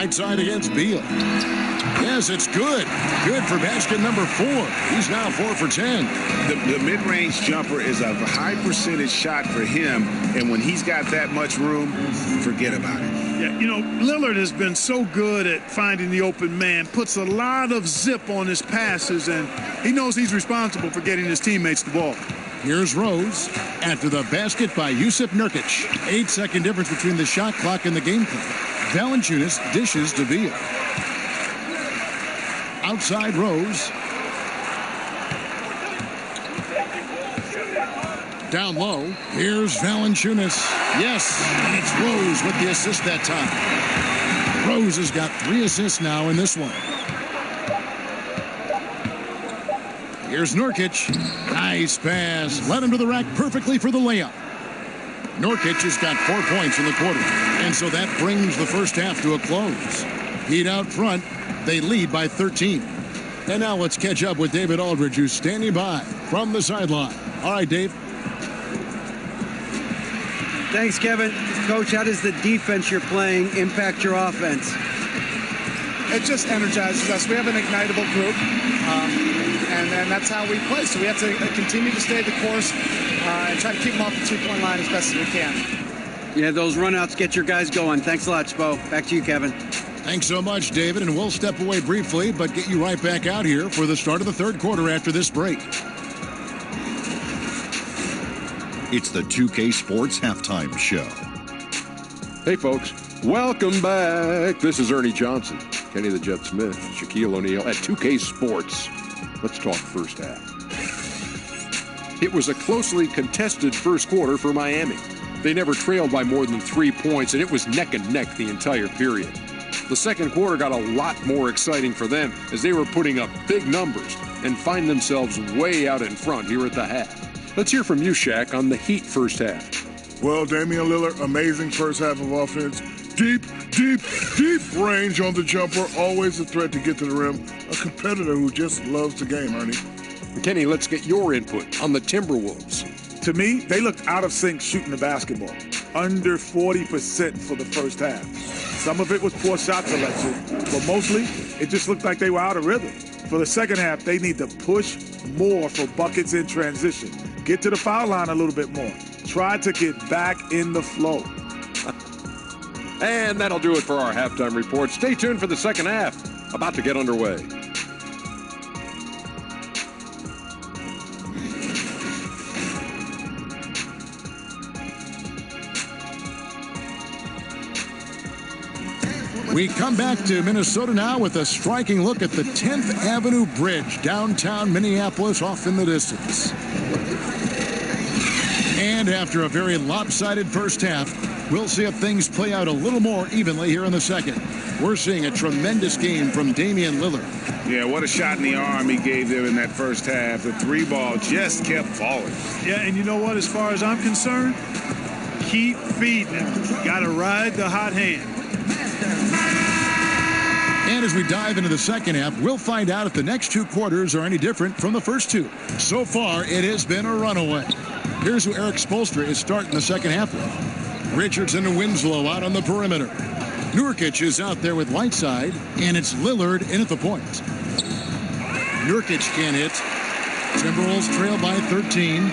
[SPEAKER 1] Whiteside against Beal. Yes, it's good. Good for basket number 4. He's now 4 for 10.
[SPEAKER 9] The mid-range jumper is a high percentage shot for him, and when he's got that much room, forget about it.
[SPEAKER 6] Yeah, you know, Lillard has been so good at finding the open man, puts a lot of zip on his passes, and he knows he's responsible for getting his teammates the ball.
[SPEAKER 1] Here's Rose after the basket by Jusuf Nurkic. 8-second difference between the shot clock and the game clock. Valanciunas dishes to Beal. Outside Rose. Down low. Here's Valanciunas. Yes, and it's Rose with the assist that time. Rose has got 3 assists now in this one. Here's Nurkic. Nice pass. Led him to the rack perfectly for the layup. Nurkic has got 4 points in the quarter, and so that brings the first half to a close. Heat out front. They lead by 13. And now let's catch up with David Aldridge, who's standing by from the sideline. All right, Dave.
[SPEAKER 7] Thanks, Kevin. Coach, how does the defense you're playing impact your offense?
[SPEAKER 10] It just energizes us. We have an ignitable group, and that's how we play. So we have to continue to stay the course and try to keep them off the two-point line as best as we can.
[SPEAKER 7] Yeah, those runouts get your guys going. Thanks a lot, Spo. Back to you, Kevin.
[SPEAKER 1] Thanks so much, David, and we'll step away briefly, but get you right back out here for the start of the third quarter after this break.
[SPEAKER 11] It's the 2K Sports Halftime Show.
[SPEAKER 2] Hey, folks. Welcome back. This is Ernie Johnson, Kenny the Jet Smith, Shaquille O'Neal at 2K Sports. Let's talk first half. It was a closely contested first quarter for Miami. They never trailed by more than 3 points, and it was neck and neck the entire period. The second quarter got a lot more exciting for them as they were putting up big numbers and find themselves way out in front here at the half. Let's hear from you, Shaq, on the Heat first half.
[SPEAKER 3] Well, Damian Lillard, amazing first half of offense. Deep range on the jumper. Always a threat to get to the rim. A competitor who just loves the game, Ernie.
[SPEAKER 2] Kenny, let's get your input on the Timberwolves.
[SPEAKER 4] To me, they looked out of sync shooting the basketball. Under 40% for the first half. Some of it was poor shot selection, but mostly it just looked like they were out of rhythm. For the second half, they need to push more for buckets in transition. Get to the foul line a little bit more. Try to get back in the flow.
[SPEAKER 2] And that'll do it for our halftime report. Stay tuned for the second half. About to get underway.
[SPEAKER 1] We come back to Minnesota now with a striking look at the 10th Avenue Bridge, downtown Minneapolis, off in the distance. And after a very lopsided first half, we'll see if things play out a little more evenly here in the second. We're seeing a tremendous game from Damian Lillard.
[SPEAKER 9] Yeah, what a shot in the arm he gave them in that first half. The three ball just kept falling.
[SPEAKER 6] Yeah, and you know what? As far as I'm concerned, keep feeding him. Got to ride the hot hand.
[SPEAKER 1] And as we dive into the second half, we'll find out if the next 2 quarters are any different from the first 2. So far, it has been a runaway. Here's who Eric Spoelstra is starting the second half with. Richardson and Winslow out on the perimeter. Nurkic is out there with Whiteside, and it's Lillard in at the point. Nurkic can't hit. Timberwolves trail by 13.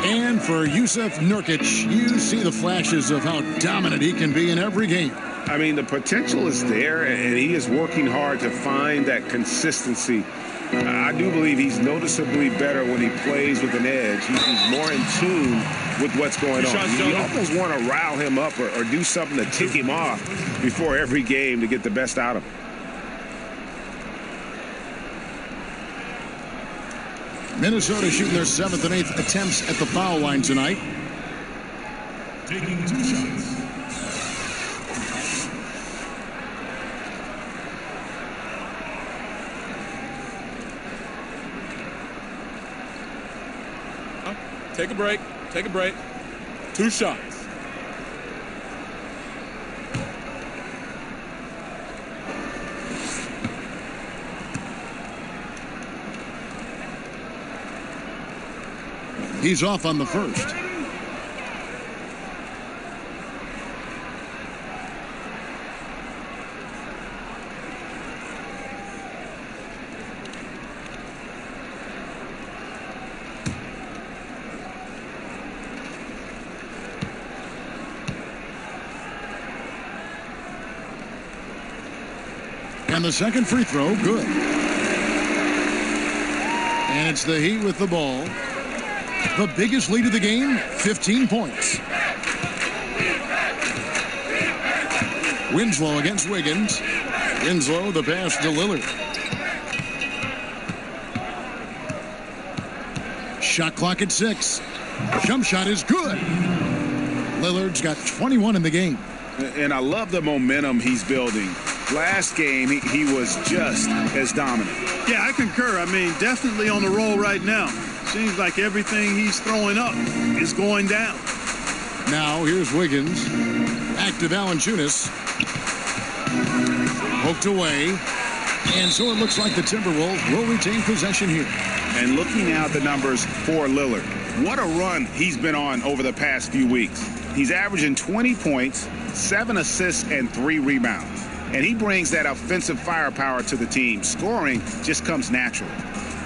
[SPEAKER 1] And for Jusuf Nurkic, you see the flashes of how dominant he can be in every game.
[SPEAKER 9] I mean, the potential is there, and he is working hard to find that consistency. I do believe he's noticeably better when he plays with an edge. He's more in tune with what's going on. You almost want to rile him up or do something to tick him off before every game to get the best out of him.
[SPEAKER 1] Minnesota shooting their 7th and 8th attempts at the foul line tonight.
[SPEAKER 12] Taking 2 shots.
[SPEAKER 13] Take a break. Take a break. 2 shots.
[SPEAKER 1] He's off on the first. And the second free throw, good. And it's the Heat with the ball. The biggest lead of the game, 15 points. Winslow against Wiggins. Winslow, the pass to Lillard. Shot clock at 6. Jump shot is good. Lillard's got 21 in the game.
[SPEAKER 5] And I love the momentum he's building. Last game, he was just as dominant.
[SPEAKER 6] Yeah, I concur. I mean, definitely on the roll right now. Seems like everything he's throwing up is going down.
[SPEAKER 1] Now, here's Wiggins. Back to Valanciunas. Poked away. And so it looks like the Timberwolves will retain possession here.
[SPEAKER 5] And looking now at the numbers for Lillard, what a run he's been on over the past few weeks. He's averaging 20 points, 7 assists, and 3 rebounds. And he brings that offensive firepower to the team. Scoring just comes naturally.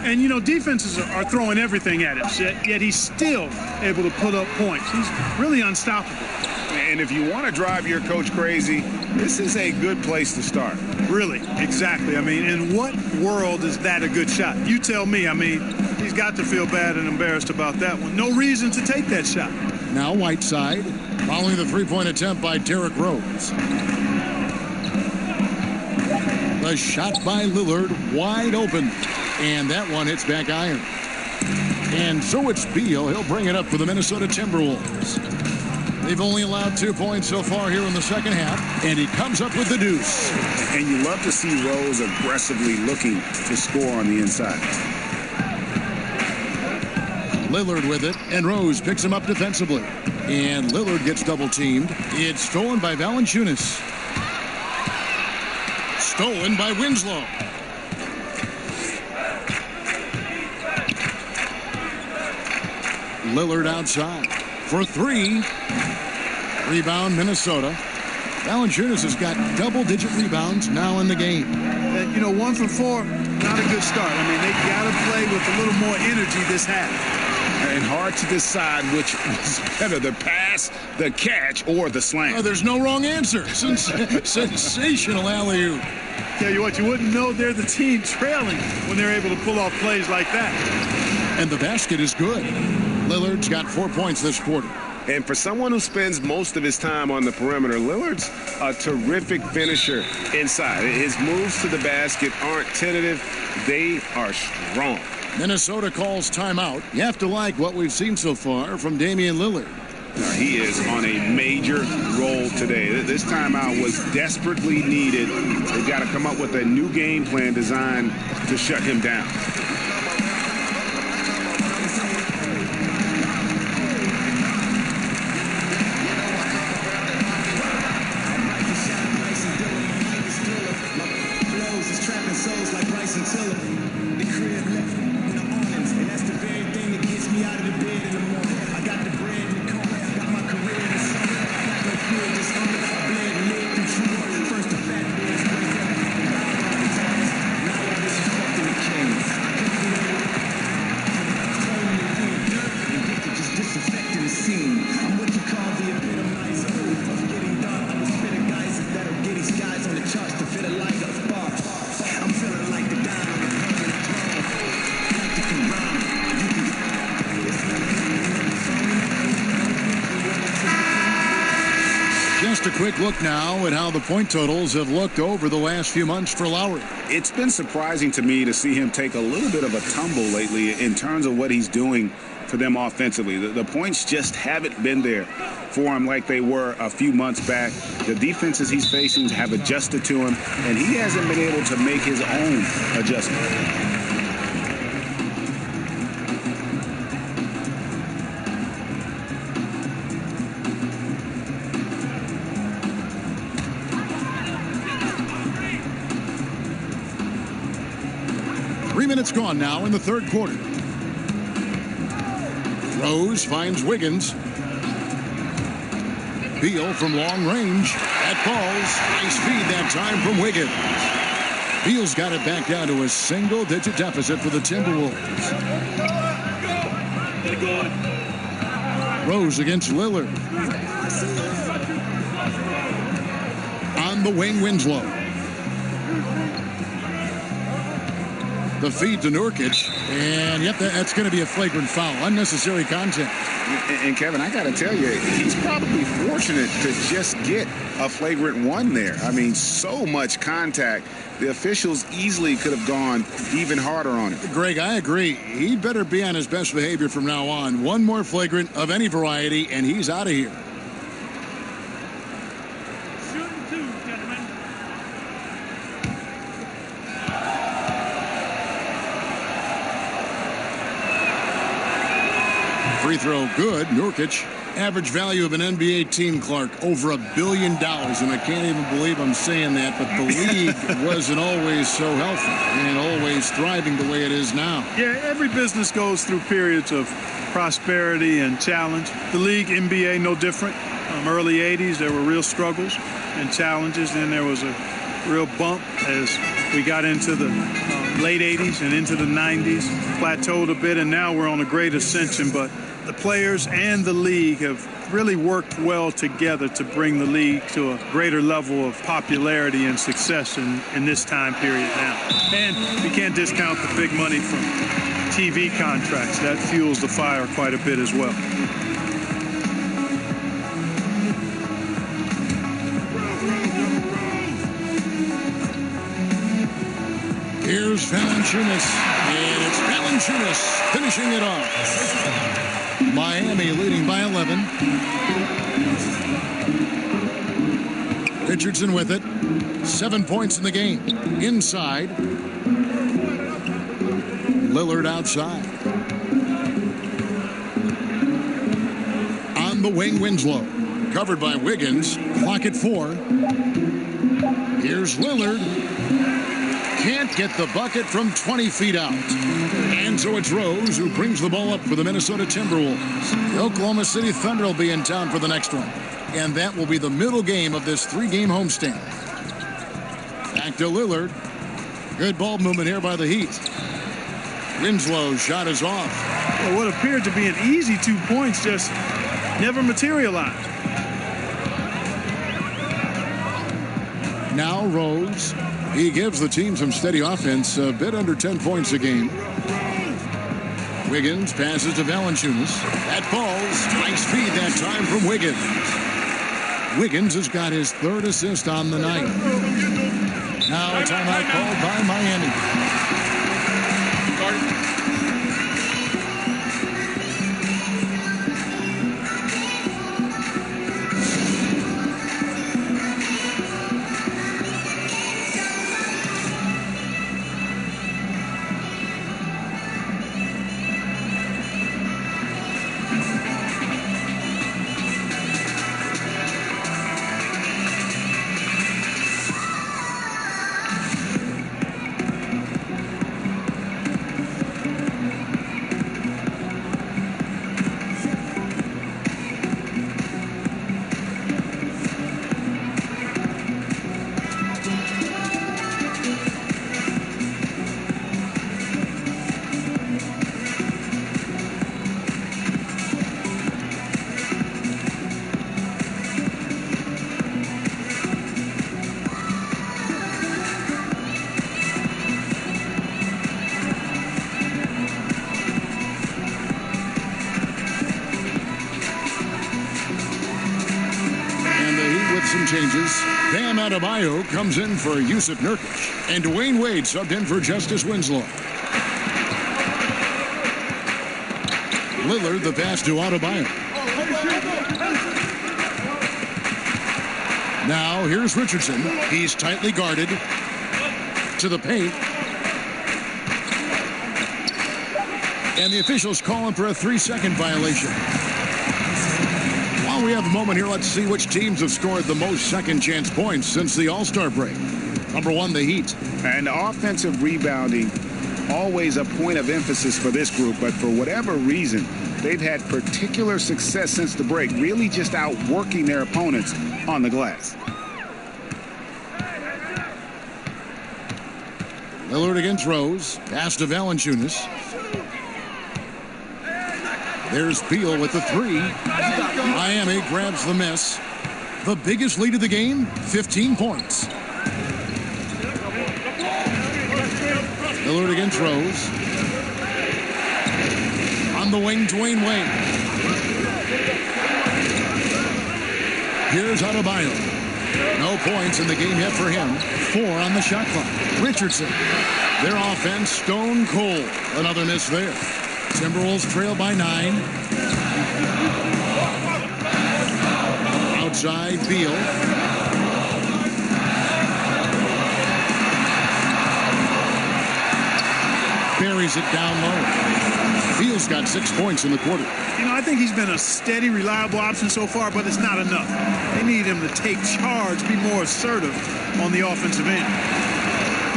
[SPEAKER 6] And, you know, defenses are throwing everything at him, yet he's still able to put up points. He's really unstoppable.
[SPEAKER 5] And if you want to drive your coach crazy, this is a good place to start.
[SPEAKER 6] Really, exactly. I mean, in what world is that a good shot? You tell me. I mean, he's got to feel bad and embarrassed about that one. No reason to take that shot.
[SPEAKER 1] Now Whiteside, following the three-point attempt by Derrick Rose. The shot by Lillard, wide open. And that one hits back iron. And so it's Beal. He'll bring it up for the Minnesota Timberwolves. They've only allowed 2 points so far here in the second half, and he comes up with the deuce.
[SPEAKER 5] And you love to see Rose aggressively looking to score on the inside.
[SPEAKER 1] Lillard with it, and Rose picks him up defensively. And Lillard gets double-teamed. It's stolen by Valanciunas. Stolen by Winslow. Lillard outside for 3. Rebound, Minnesota. Valanciunas has got double-digit rebounds now in the game.
[SPEAKER 6] You know, 1 for 4, not a good start. I mean, they got to play with a little more energy this half.
[SPEAKER 5] And hard to decide which was better, the pass, the catch, or the slam.
[SPEAKER 1] Oh, there's no wrong answer. Sensational alley-oop.
[SPEAKER 6] Tell you what, you wouldn't know they're the team trailing when they're able to pull off plays like that.
[SPEAKER 1] And the basket is good. Lillard's got 4 points this quarter.
[SPEAKER 9] And for someone who spends most of his time on the perimeter, Lillard's a terrific finisher inside. His moves to the basket aren't tentative. They are strong.
[SPEAKER 1] Minnesota calls timeout. You have to like what we've seen so far from Damian Lillard.
[SPEAKER 5] He is on a major roll today. This timeout was desperately needed. They've got to come up with a new game plan designed to shut him down.
[SPEAKER 1] Just a quick look now at how the point totals have looked over the last few months for Lowry.
[SPEAKER 5] It's been surprising to me to see him take a little bit of a tumble lately in terms of what he's doing for them offensively. The points just haven't been there for him like they were a few months back. The defenses he's facing have adjusted to him, and he hasn't been able to make his own adjustment.
[SPEAKER 1] 3 minutes gone now in the third quarter. Rose finds Wiggins. Beal from long range. That falls. Nice feed that time from Wiggins. Beal's got it back down to a single-digit deficit for the Timberwolves. Rose against Lillard. On the wing, Winslow. The feed to Nurkic, and yep, that's going to be a flagrant foul. Unnecessary contact.
[SPEAKER 5] And Kevin, I got to tell you, he's probably fortunate to just get a flagrant one there. I mean, so much contact. The officials easily could have gone even harder on it.
[SPEAKER 1] Greg, I agree. He better be on his best behavior from now on. One more flagrant of any variety, and he's out of here. Free throw good. Nurkic. Average value of an NBA team, Clark, over $1 billion. And I can't even believe I'm saying that, but the league wasn't always so healthy and always thriving the way it is now.
[SPEAKER 6] Yeah, every business goes through periods of prosperity and challenge. The league, NBA, no different. Early 80s, there were real struggles and challenges. Then there was a real bump as we got into the late 80s and into the 90s, plateaued a bit, and now we're on a great ascension. But the players and the league have really worked well together to bring the league to a greater level of popularity and success in this time period now. And we can't discount the big money from TV contracts. That fuels the fire quite a bit as well.
[SPEAKER 1] Here's Valanciunas, and it's Valanciunas finishing it off. Miami leading by 11. Richardson with it. 7 points in the game. Inside. Lillard outside. On the wing, Winslow. Covered by Wiggins. Clock at 4. Here's Lillard. Can't get the bucket from 20 feet out. And so it's Rose who brings the ball up for the Minnesota Timberwolves. The Oklahoma City Thunder will be in town for the next one. And that will be the middle game of this 3-game homestand. Back to Lillard. Good ball movement here by the Heat. Winslow's shot is off.
[SPEAKER 6] Well, what appeared to be an easy 2 points just never materialized.
[SPEAKER 1] Now Rose. He gives the team some steady offense, a bit under 10 points a game. Wiggins passes to Valanciunas. That falls. Nice feed that time from Wiggins. Wiggins has got his 3rd assist on the night. Now a timeout called by Miami. Changes. Bam Adebayo comes in for Jusuf Nurkic. And Dwayne Wade subbed in for Justice Winslow. Lillard the pass to Adebayo. Now here's Richardson. He's tightly guarded. To the paint. And the officials calling for a 3-second violation. While we have a moment here, let's see which teams have scored the most second-chance points since the All-Star break. Number 1, the Heat.
[SPEAKER 5] And offensive rebounding, always a point of emphasis for this group, but for whatever reason, they've had particular success since the break, really just outworking their opponents on the glass.
[SPEAKER 1] Lillard against Rose. Pass to Valanciunas. There's Beal with the 3. Miami grabs the miss. The biggest lead of the game, 15 points. Lillard against Rose. On the wing, Dwayne Wade. Here's Adebayo. No points in the game yet for him. 4 on the shot clock. Richardson. Their offense stone cold. Another miss there. Timberwolves trail by 9. Outside, Beal. Buries it down low. Beal's got 6 points in the quarter.
[SPEAKER 6] You know, I think he's been a steady, reliable option so far, but it's not enough. They need him to take charge, be more assertive on the offensive end.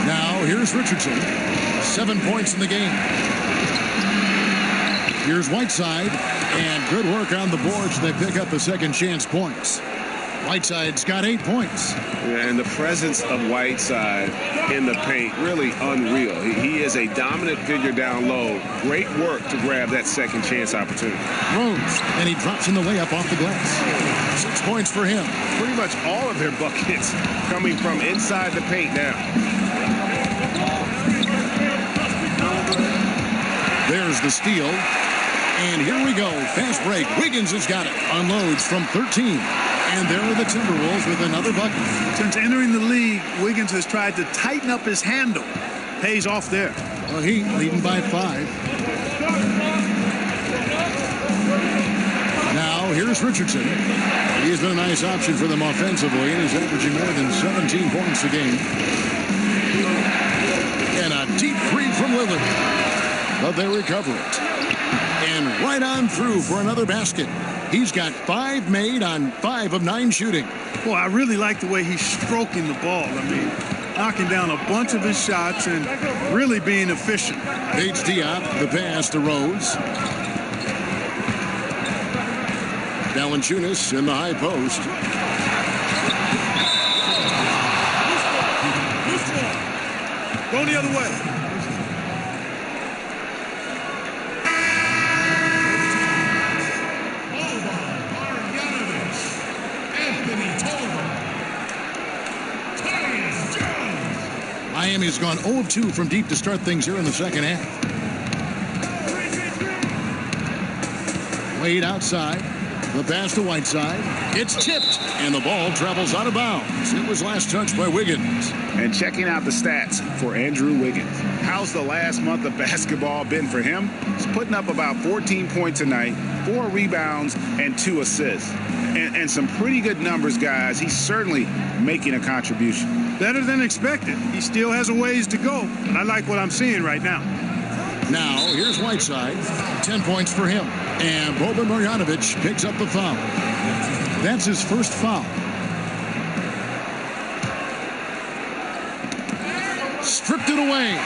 [SPEAKER 1] Now, here's Richardson. 7 points in the game. Here's Whiteside, and good work on the boards. They pick up the second chance points. Whiteside's got 8 points.
[SPEAKER 9] And the presence of Whiteside in the paint, really unreal. He is a dominant figure down low. Great work to grab that second chance opportunity.
[SPEAKER 1] Rose, and he drops in the layup off the glass. 6 points for him.
[SPEAKER 9] Pretty much all of their buckets coming from inside the paint now.
[SPEAKER 1] There's the steal. And here we go. Fast break. Wiggins has got it. Unloads from 13. And there are the Timberwolves with another bucket.
[SPEAKER 6] Since entering the league, Wiggins has tried to tighten up his handle. Pays off there.
[SPEAKER 1] Well, Heat leading by 5. Now, here's Richardson. He's been a nice option for them offensively, and he's averaging more than 17 points a game. And a deep three from Lillard. But they recover it. And right on through for another basket. He's got 5 made on 5 of 9 shooting.
[SPEAKER 6] Well, I really like the way he's stroking the ball. I mean, knocking down a bunch of his shots and really being efficient.
[SPEAKER 1] Paige Diop, the pass to Rose. Valanciunas in the high post.
[SPEAKER 6] Go the other way.
[SPEAKER 1] Miami's gone 0 of 2 from deep to start things here in the second half. Wade outside. The pass to Whiteside. It's tipped, and the ball travels out of bounds. It was last touched by Wiggins.
[SPEAKER 5] And checking out the stats for Andrew Wiggins. How's the last month of basketball been for him? He's putting up about 14 points a night, 4 rebounds, and 2 assists. And some pretty good numbers, guys. He's certainly making a contribution.
[SPEAKER 6] Better than expected. He still has a ways to go, but I like what I'm seeing right now.
[SPEAKER 1] Now, here's Whiteside. 10 points for him. And Boban Marjanovic picks up the foul. That's his first foul. Stripped it away.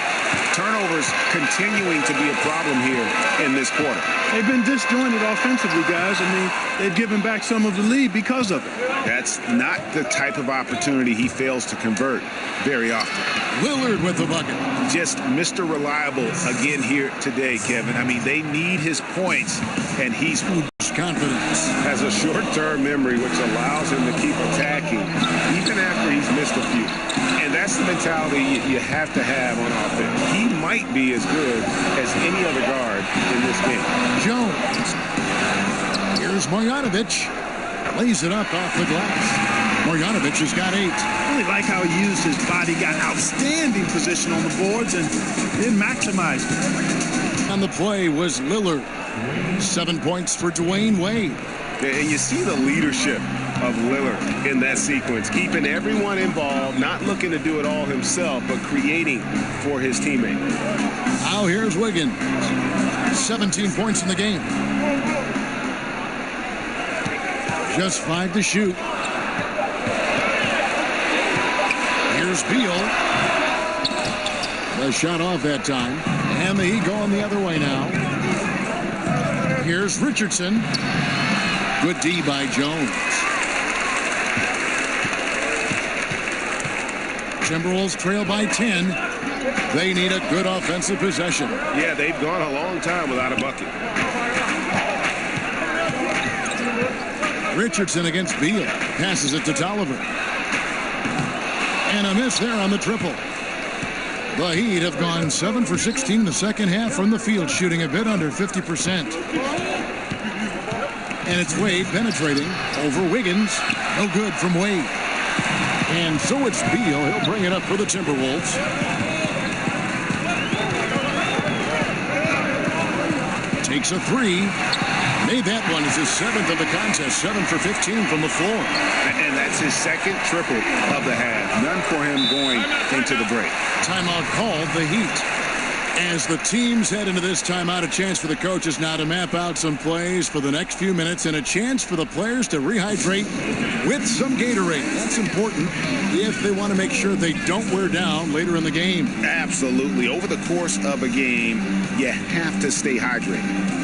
[SPEAKER 5] Turnovers continuing to be a problem here in this quarter.
[SPEAKER 6] They've been disjointed offensively, guys. I mean, they've given back some of the lead because of it.
[SPEAKER 5] That's not the type of opportunity he fails to convert very often.
[SPEAKER 1] Lillard with the bucket.
[SPEAKER 5] Just Mr. Reliable again here today, Kevin. I mean, they need his points, and he's
[SPEAKER 1] confidence.
[SPEAKER 9] Has a short-term memory, which allows him to keep attacking even after he's missed a few. And that's the mentality you have to have on offense. He might be as good as any other guard in this game.
[SPEAKER 1] Jones. Here's Marjanovic. Lays it up off the glass. Marjanovic has got 8.
[SPEAKER 6] I really like how he used his body, got outstanding position on the boards, and then maximized it.
[SPEAKER 1] On the play was Lillard. 7 points for Dwayne Wade.
[SPEAKER 9] And you see the leadership of Lillard in that sequence, keeping everyone involved, not looking to do it all himself, but creating for his teammate.
[SPEAKER 1] Now here's Wiggins. 17 points in the game. Just 5 to shoot. Here's Beal. The shot off that time. And the Heat going the other way now. Here's Richardson. Good D by Jones. Timberwolves trail by 10. They need a good offensive possession.
[SPEAKER 9] Yeah, they've gone a long time without a bucket.
[SPEAKER 1] Richardson against Beal. Passes it to Tolliver. And a miss there on the triple. The Heat have gone 7 for 16 the second half from the field, shooting a bit under 50%. And it's Wade penetrating over Wiggins. No good from Wade. And so it's Beal. He'll bring it up for the Timberwolves. Takes a three. Made that one as his 7th of the contest. 7 for 15 from the floor.
[SPEAKER 9] And that's his second triple of the half. None for him going into the break.
[SPEAKER 1] Timeout called, the Heat. As the teams head into this timeout, a chance for the coaches now to map out some plays for the next few minutes and a chance for the players to rehydrate with some Gatorade. That's important if they want to make sure they don't wear down later in the game.
[SPEAKER 9] Absolutely. Over the course of a game, you have to stay hydrated.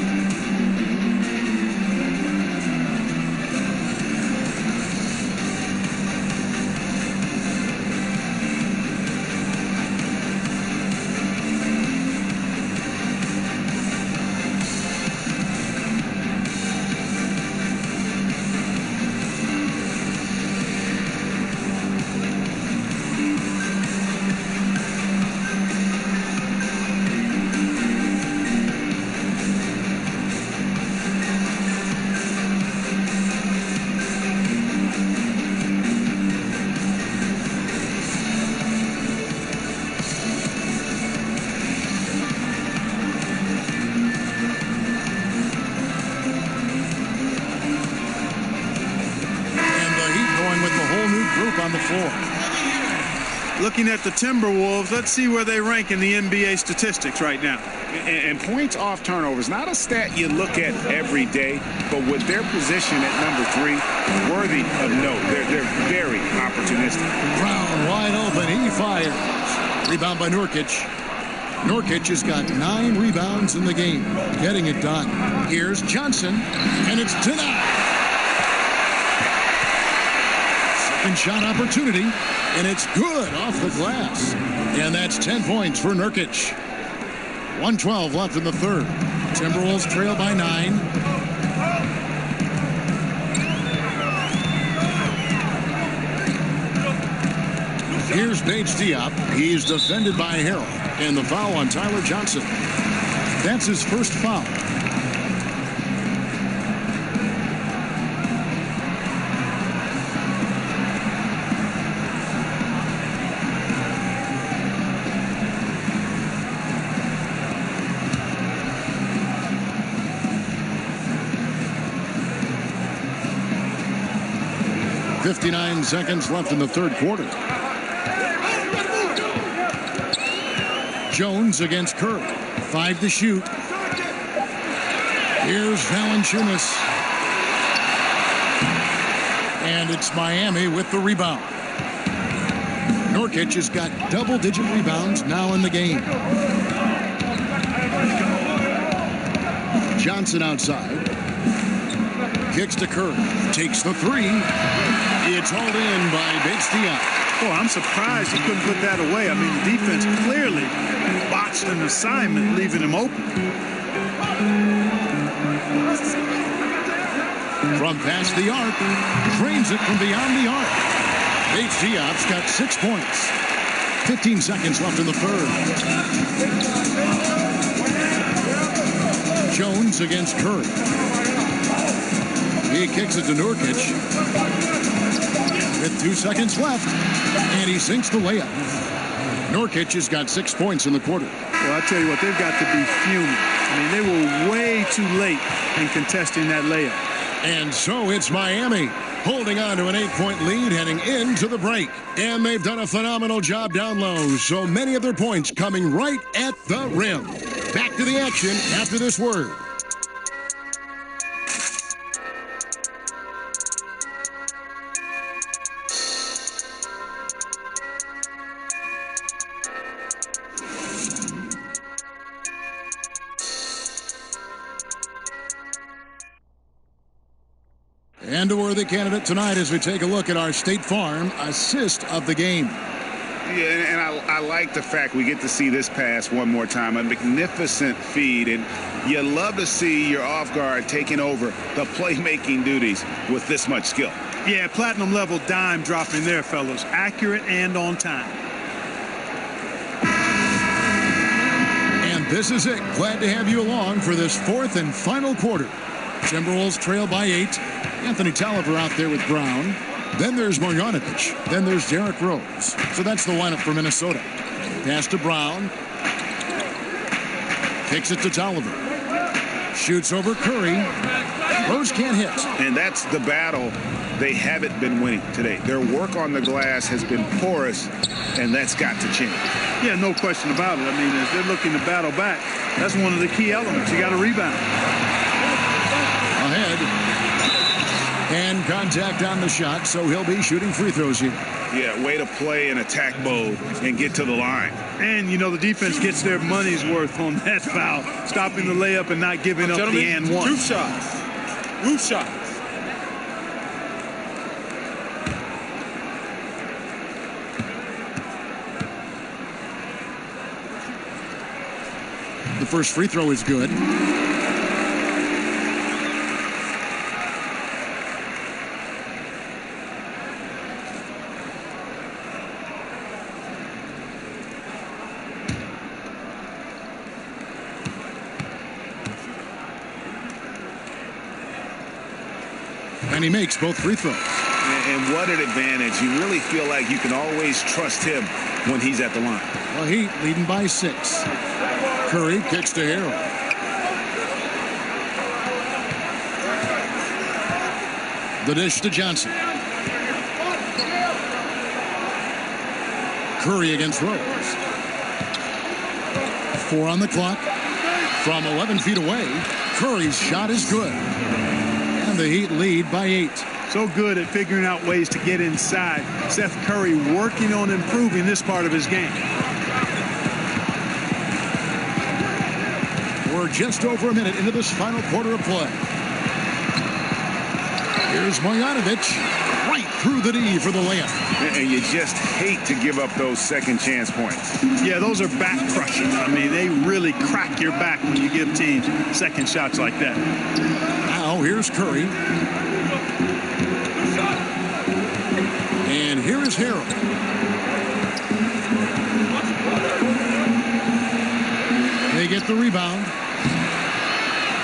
[SPEAKER 6] Looking at the Timberwolves, let's see where they rank in the NBA statistics right now.
[SPEAKER 9] And points off turnovers, not a stat you look at every day, but with their position at number 3, worthy of note. They're very opportunistic.
[SPEAKER 1] Brown wide open, he fires. Rebound by Nurkic. Nurkic has got 9 rebounds in the game, getting it done. Here's Johnson, and it's denied. Second shot opportunity. And it's good off the glass. And that's 10 points for Nurkic. 1:12 left in the third. Timberwolves trail by 9. Here's Paige Diop. He's defended by Harrell. And the foul on Tyler Johnson. That's his first foul. .59 seconds left in the third quarter. Jones against Curry. 5 to shoot. Here's Valanciunas. And it's Miami with the rebound. Nurkic has got double-digit rebounds now in the game. Johnson outside. Kicks to Curry. Takes the three. It's hauled in by Bates Diop.
[SPEAKER 6] Oh, I'm surprised he couldn't put that away. I mean, the defense clearly botched an assignment, leaving him open.
[SPEAKER 1] From past the arc, drains it from beyond the arc. Bates Diop's got 6 points. 15 seconds left in the third. Jones against Curry. He kicks it to Nurkic. With 2 seconds left, and he sinks the layup. Nurkic has got 6 points in the quarter.
[SPEAKER 6] Well, I tell you what, they've got to be fuming. I mean, they were way too late in contesting that layup.
[SPEAKER 1] And so it's Miami holding on to an 8-point lead heading into the break. And they've done a phenomenal job down low. So many of their points coming right at the rim. Back to the action after this word. And a worthy candidate tonight as we take a look at our State Farm assist of the game.
[SPEAKER 9] Yeah, and I like the fact we get to see this pass one more time. A magnificent feed, and you love to see your off guard taking over the playmaking duties with this much skill.
[SPEAKER 6] Yeah, platinum level dime dropping there, fellas. Accurate and on time.
[SPEAKER 1] This is it. Glad to have you along for this fourth and final quarter. Timberwolves trail by 8. Anthony Tolliver out there with Brown. Then there's Marjanovic. Then there's Derrick Rose. So that's the lineup for Minnesota. Pass to Brown. Kicks it to Tolliver. Shoots over Curry. Rose can't hit.
[SPEAKER 9] And that's the battle they haven't been winning today. Their work on the glass has been porous, and that's got to change.
[SPEAKER 6] Yeah, no question about it. I mean, as they're looking to battle back, that's one of the key elements. You got to rebound.
[SPEAKER 1] Ahead. And contact on the shot, so he'll be shooting free throws here.
[SPEAKER 9] Yeah, way to play in attack mode and get to the line.
[SPEAKER 6] And, you know, the defense gets their money's worth on that foul, stopping the layup and not giving up the and one.
[SPEAKER 13] Roof shots. Roof shots.
[SPEAKER 1] The first free throw is good. And he makes both free throws.
[SPEAKER 9] And what an advantage. You really feel like you can always trust him when he's at the line.
[SPEAKER 1] Well, Heat leading by 6. Curry kicks to Harrell. The dish to Johnson. Curry against Rose. 4 on the clock. From 11 feet away, Curry's shot is good. And the Heat lead by 8.
[SPEAKER 6] So good at figuring out ways to get inside. Seth Curry working on improving this part of his game.
[SPEAKER 1] We're just over a minute into this final quarter of play. Here's Marjanovic right through the D for the layup.
[SPEAKER 9] And you just hate to give up those second chance points.
[SPEAKER 6] Yeah, those are back crushers. I mean, they really crack your back when you give teams second shots like that.
[SPEAKER 1] Now here's Curry. And here is Harrell. They get the rebound.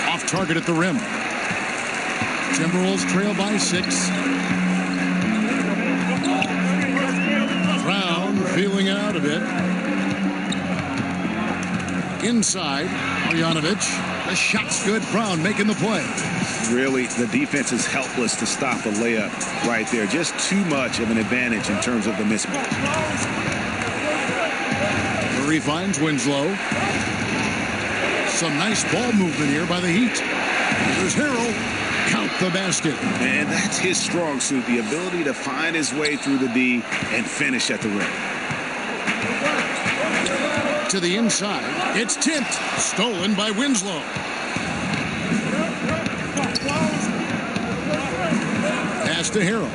[SPEAKER 1] Off target at the rim. Timberwolves trail by 6. Brown feeling it out a bit. Inside, Marjanovic. The shot's good. Brown making the play.
[SPEAKER 9] Really, the defense is helpless to stop a layup right there. Just too much of an advantage in terms of the mismatch.
[SPEAKER 1] Curry finds Winslow. Some nice ball movement here by the Heat. There's Harrell. Count the basket.
[SPEAKER 9] And that's his strong suit, the ability to find his way through the D and finish at the rim.
[SPEAKER 1] To the inside. It's tipped. Stolen by Winslow. Pass to Harrell.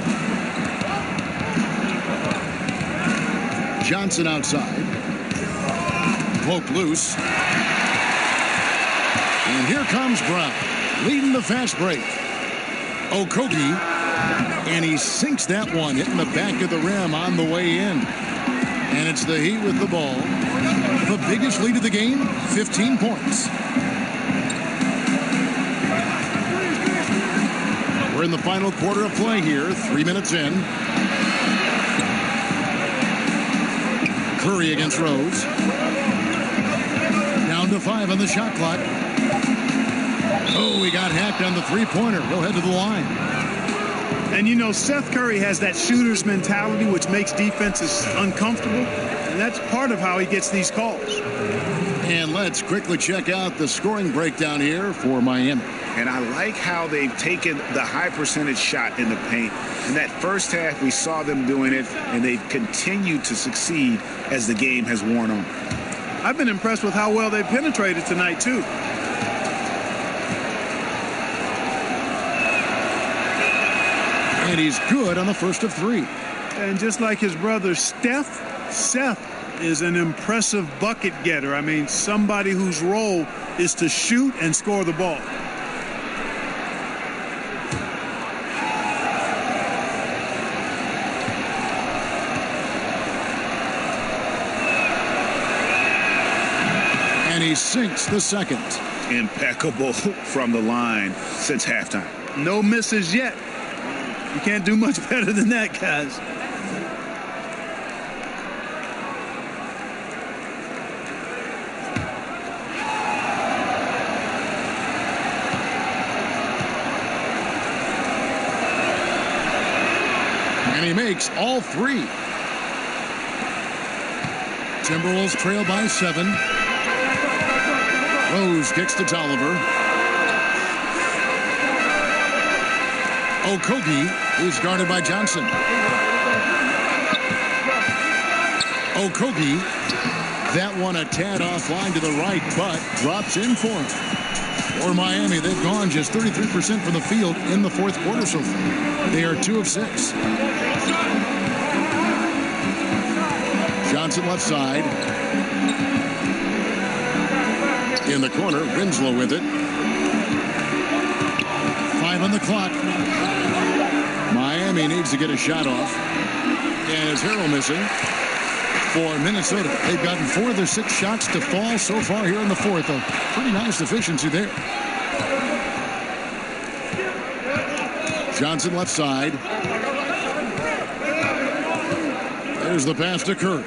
[SPEAKER 1] Johnson outside. Poke loose. And here comes Brown, leading the fast break. Okogie, and he sinks that one, hitting the back of the rim on the way in. And it's the Heat with the ball. The biggest lead of the game, 15 points. We're in the final quarter of play here, 3 minutes in. Curry against Rose. Down to 5 on the shot clock. Oh, he got hacked on the three-pointer. He'll head to the line.
[SPEAKER 6] And, you know, Seth Curry has that shooter's mentality, which makes defenses uncomfortable. And that's part of how he gets these calls.
[SPEAKER 1] And let's quickly check out the scoring breakdown here for Miami.
[SPEAKER 9] And I like how they've taken the high percentage shot in the paint. In that first half, we saw them doing it, and they've continued to succeed as the game has worn on.
[SPEAKER 6] I've been impressed with how well they penetrated tonight, too.
[SPEAKER 1] And he's good on the first of 3.
[SPEAKER 6] And just like his brother Seth is an impressive bucket getter. I mean, somebody whose role is to shoot and score the ball.
[SPEAKER 1] And he sinks the second.
[SPEAKER 5] Impeccable from the line since halftime.
[SPEAKER 6] No misses yet. You can't do much better than that, guys.
[SPEAKER 1] And he makes all three. Timberwolves trail by 7. Rose kicks to Tolliver. Okogie is guarded by Johnson. Okogie, that one a tad offline to the right, but drops in for him. For Miami, they've gone just 33% from the field in the fourth quarter so far. They are 2 of 6. Johnson left side. In the corner, Winslow with it. 5 on the clock. Miami needs to get a shot off. And is Harrell missing for Minnesota? They've gotten 4 of their 6 shots to fall so far here in the fourth. A pretty nice efficiency there. Johnson left side. There's the pass to Curry.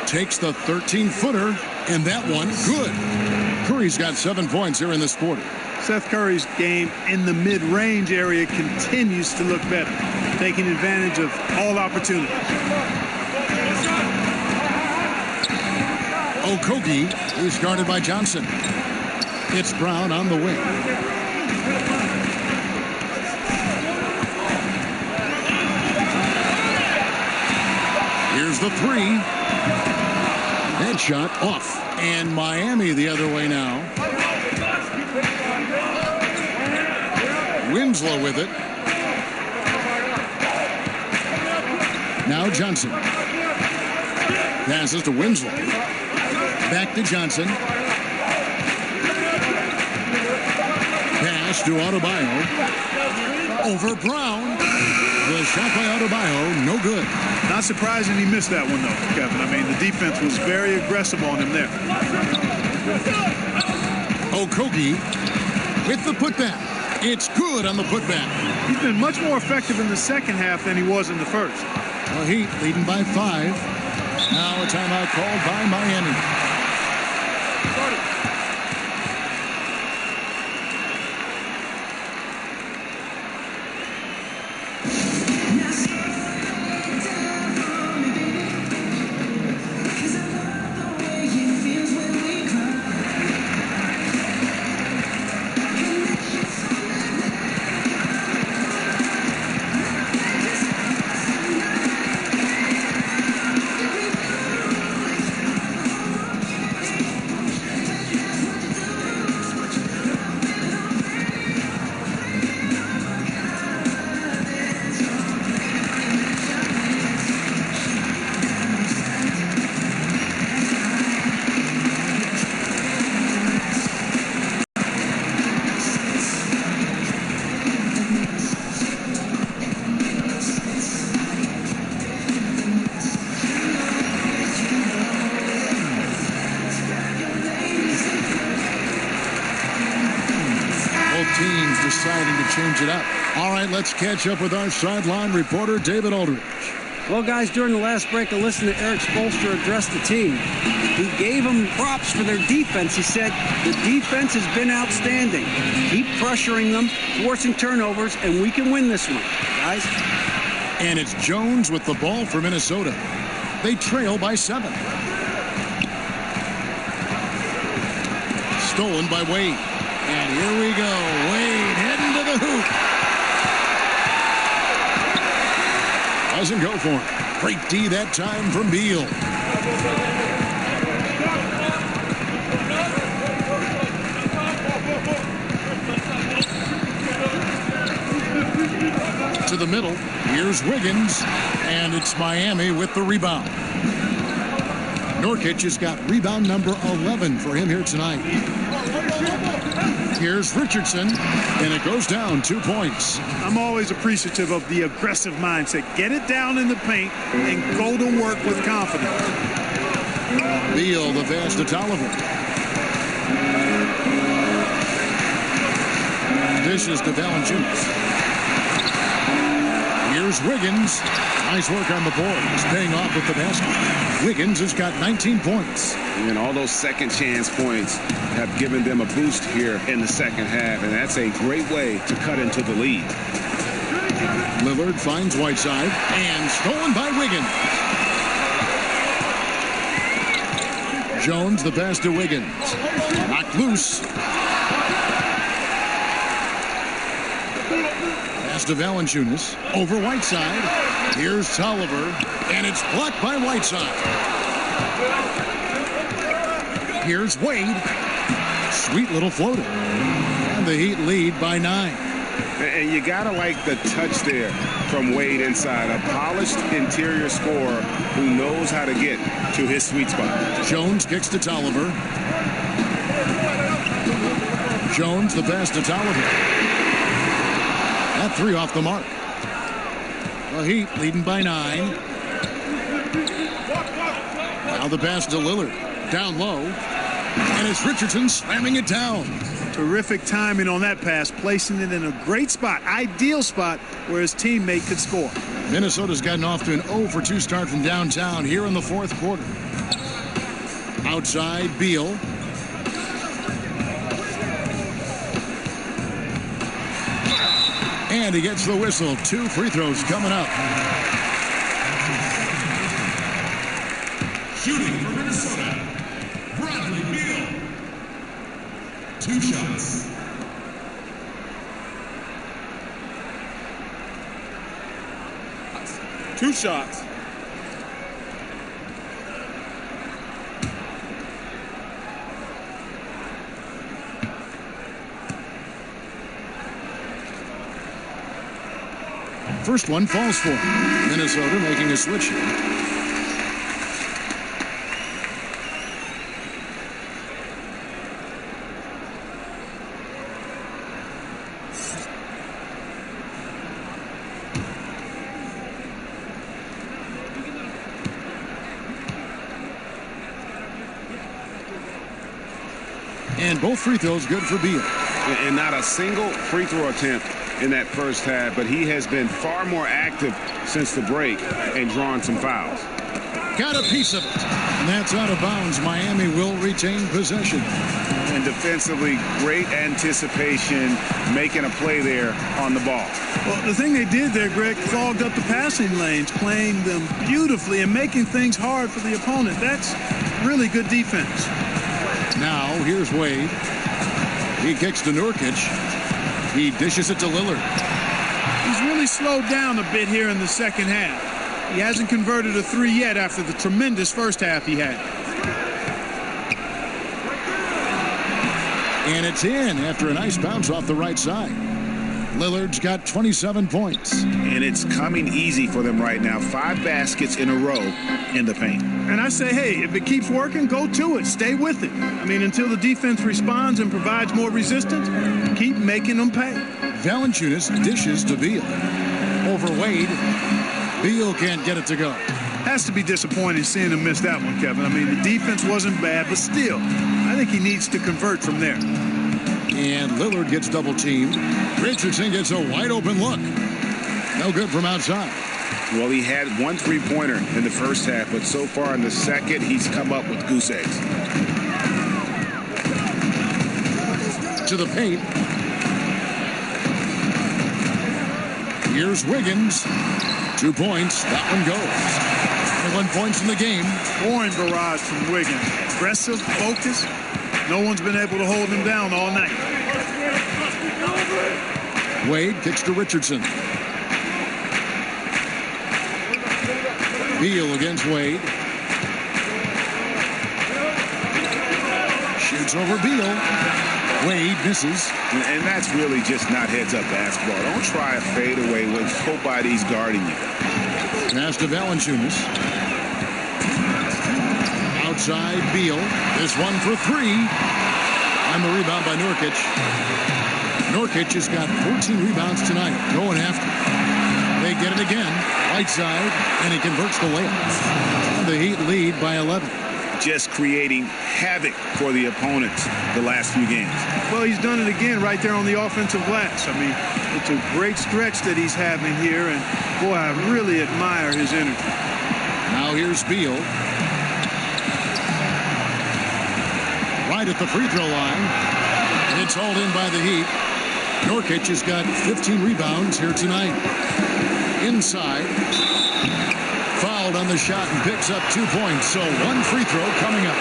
[SPEAKER 1] Takes the 13-footer, and that one good. Curry's got 7 points here in this quarter.
[SPEAKER 6] Seth Curry's game in the mid-range area continues to look better, taking advantage of all opportunities.
[SPEAKER 1] Okogie is guarded by Johnson. It's Brown on the wing. Here's the 3. That shot off. And Miami the other way now. Winslow with it. Now Johnson. Passes to Winslow. Back to Johnson. Pass to Adebayo. Over Brown. The shot by Adebayo, no good.
[SPEAKER 6] Not surprising he missed that one, though, Kevin. I mean, the defense was very aggressive on him there.
[SPEAKER 1] Okogie with the putback. It's good on the putback.
[SPEAKER 6] He's been much more effective in the second half than he was in the first.
[SPEAKER 1] Well, Heat leading by 5. Now a timeout called by Miami. Deciding to change it up. All right, let's catch up with our sideline reporter, David Aldridge.
[SPEAKER 7] Well, guys, during the last break, I listened to Eric Spoelstra address the team. He gave them props for their defense. He said, the defense has been outstanding. Keep pressuring them, forcing turnovers, and we can win this one, guys.
[SPEAKER 1] And it's Jones with the ball for Minnesota. They trail by 7. Stolen by Wade. And here we go. Wade heading to the hoop. Doesn't go for it. Great D that time from Beal. To the middle. Here's Wiggins. And it's Miami with the rebound. Nurkic has got rebound number 11 for him here tonight. Here's Richardson, and it goes down 2 points.
[SPEAKER 6] I'm always appreciative of the aggressive mindset. Get it down in the paint and go to work with confidence.
[SPEAKER 1] Beal, the pass to Tolliver. Dishes to Valanciunas. Here's Wiggins. Nice work on the boards, paying off with the basket. Wiggins has got 19 points.
[SPEAKER 9] And all those second chance points have given them a boost here in the second half, and that's a great way to cut into the lead.
[SPEAKER 1] Lillard finds Whiteside, and stolen by Wiggins. Jones, the pass to Wiggins. Knocked loose. Pass to Valanciunas. Over Whiteside. Here's Tolliver, and it's blocked by Whiteside. Here's Wade. Sweet little floater. And the Heat lead by 9.
[SPEAKER 9] And you got to like the touch there from Wade inside. A polished interior scorer who knows how to get to his sweet spot.
[SPEAKER 1] Jones kicks to Tolliver. Jones, the pass to Tolliver. That 3 off the mark. The Heat leading by 9. Now the pass to Lillard. Down low. And it's Richardson slamming it down.
[SPEAKER 6] Terrific timing on that pass, placing it in a great spot, ideal spot where his teammate could score.
[SPEAKER 1] Minnesota's gotten off to an 0-for-2 start from downtown here in the fourth quarter. Outside, Beal. And he gets the whistle. 2 free throws coming up.
[SPEAKER 12] Shooting for Minnesota, Bradley Beal. 2 shots.
[SPEAKER 13] Two shots.
[SPEAKER 1] First one falls for him. Minnesota making a switch here. And both free throws good for Beal.
[SPEAKER 9] And not a single free throw attempt in that first half, but he has been far more active since the break and drawn some fouls.
[SPEAKER 1] Got a piece of it. And that's out of bounds. Miami will retain possession.
[SPEAKER 9] And defensively, great anticipation, making a play there on the ball.
[SPEAKER 6] Well, the thing they did there, Greg, clogged up the passing lanes, playing them beautifully and making things hard for the opponent. That's really good defense.
[SPEAKER 1] Now, here's Wade. He kicks to Nurkic. He dishes it to Lillard.
[SPEAKER 6] He's really slowed down a bit here in the second half. He hasn't converted a 3 yet after the tremendous first half he had.
[SPEAKER 1] And it's in after a nice bounce off the right side. Lillard's got 27 points.
[SPEAKER 9] And it's coming easy for them right now. 5 baskets in a row in the paint.
[SPEAKER 6] And I say, hey, if it keeps working, go to it. Stay with it. I mean, until the defense responds and provides more resistance, keep making them pay.
[SPEAKER 1] Valanciunas dishes to Beal. Over Wade. Beal can't get it to go.
[SPEAKER 6] Has to be disappointing seeing him miss that one, Kevin. I mean, the defense wasn't bad, but still, I think he needs to convert from there.
[SPEAKER 1] And Lillard gets double-teamed. Richardson gets a wide-open look. No good from outside.
[SPEAKER 9] Well, he had 1 3-pointer in the first half, but so far in the second, he's come up with goose eggs.
[SPEAKER 1] To the paint. Here's Wiggins. 2 points. That one goes. 21 points in the game.
[SPEAKER 6] Scoring barrage from Wiggins. Aggressive, focused. No one's been able to hold him down all night.
[SPEAKER 1] Wade kicks to Richardson. Beal against Wade. Shoots over Beal. Wade misses.
[SPEAKER 9] And that's really just not heads-up basketball. Don't try a fadeaway when nobody's guarding you.
[SPEAKER 1] Pass to Valanciunas. Outside Beal. This one for 3. And the rebound by Nurkic. Nurkic has got 14 rebounds tonight, going after it. They get it again. Whiteside, and he converts the layup. The Heat lead by 11.
[SPEAKER 5] Just creating havoc for the opponents the last few games.
[SPEAKER 6] Well, he's done it again right there on the offensive glass. I mean, it's a great stretch that he's having here, and boy, I really admire his energy.
[SPEAKER 1] Now here's Beal. Right at the free throw line. And it's hauled in by the Heat. Nurkic has got 15 rebounds here tonight. Inside. Fouled on the shot and picks up 2 points. So one free throw coming up.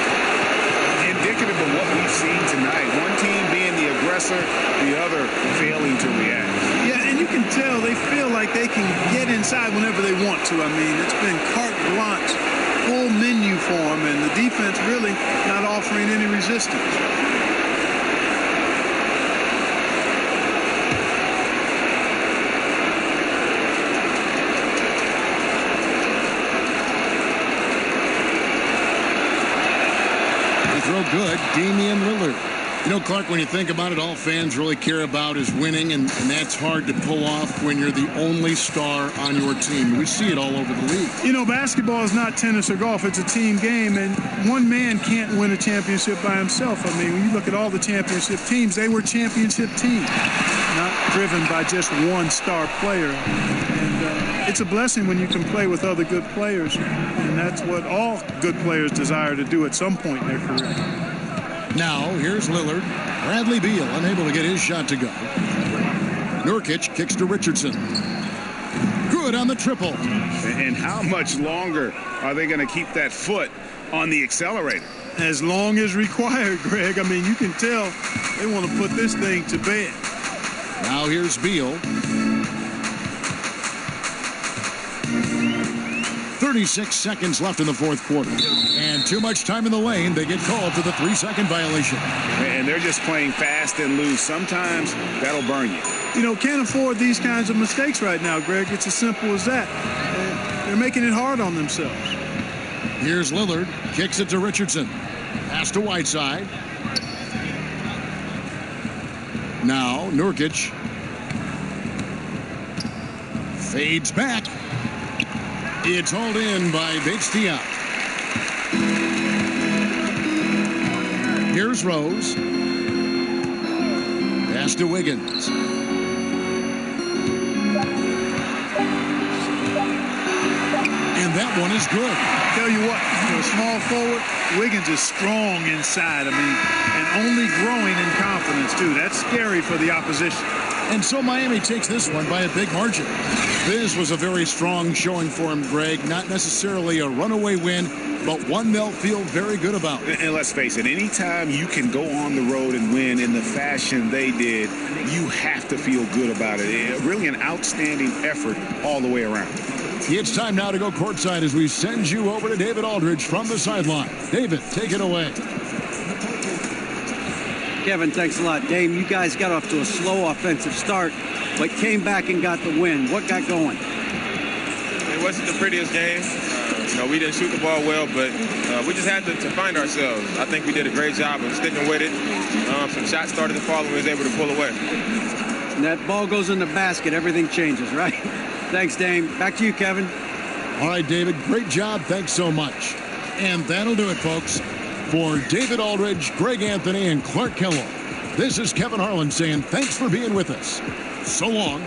[SPEAKER 5] Indicative of what we've seen tonight. One team being the aggressor, the other failing to react.
[SPEAKER 6] Yeah, and you can tell they feel like they can get inside whenever they want to. I mean, it's been carte blanche, full menu for them, and the defense really not offering any resistance.
[SPEAKER 1] Throw good, Damian Lillard. You know, Clark, when you think about it, all fans really care about is winning, and that's hard to pull off when you're the only star on your team. We see it all over the league.
[SPEAKER 6] You know, basketball is not tennis or golf. It's a team game, and one man can't win a championship by himself. I mean, when you look at all the championship teams, they were championship teams, not driven by just one star player. And it's a blessing when you can play with other good players, and that's what all good players desire to do at some point in their career.
[SPEAKER 1] Now, here's Lillard. Bradley Beal unable to get his shot to go. Nurkic kicks to Richardson. Good on the triple.
[SPEAKER 5] And how much longer are they going to keep that foot on the accelerator?
[SPEAKER 6] As long as required, Greg. I mean, you can tell they want to put this thing to bed.
[SPEAKER 1] Now here's Beal. 36 seconds left in the fourth quarter. And too much time in the lane. They get called for the 3-second violation.
[SPEAKER 5] And they're just playing fast and loose. Sometimes that'll burn you.
[SPEAKER 6] You know, can't afford these kinds of mistakes right now, Greg. It's as simple as that. They're making it hard on themselves.
[SPEAKER 1] Here's Lillard. Kicks it to Richardson. Pass to Whiteside. Now Nurkic. Fades back. It's hauled in by Bates-Diop. Here's Rose. Pass to Wiggins. And that one is good.
[SPEAKER 6] Tell you what, for a small forward, Wiggins is strong inside. I mean, and only growing in confidence, too. That's scary for the opposition.
[SPEAKER 1] And so Miami takes this one by a big margin. This was a very strong showing for him, Greg. Not necessarily a runaway win, but one they'll feel very good about.
[SPEAKER 5] And let's face it, anytime you can go on the road and win in the fashion they did, you have to feel good about it. Really an outstanding effort all the way around.
[SPEAKER 1] It's time now to go courtside as we send you over to David Aldridge from the sideline. David, take it away.
[SPEAKER 7] Kevin, thanks a lot. Dame, you guys got off to a slow offensive start, but came back and got the win. What got going?
[SPEAKER 14] It wasn't the prettiest game. We didn't shoot the ball well, but we just had to find ourselves. I think we did a great job of sticking with it. Some shots started to fall and we was able to pull away.
[SPEAKER 7] And that ball goes in the basket, everything changes, right? Thanks, Dame. Back to you, Kevin.
[SPEAKER 1] All right, David, great job. Thanks so much. And that'll do it, folks. For David Aldridge, Greg Anthony, and Clark Kellogg, this is Kevin Harlan saying thanks for being with us. So long.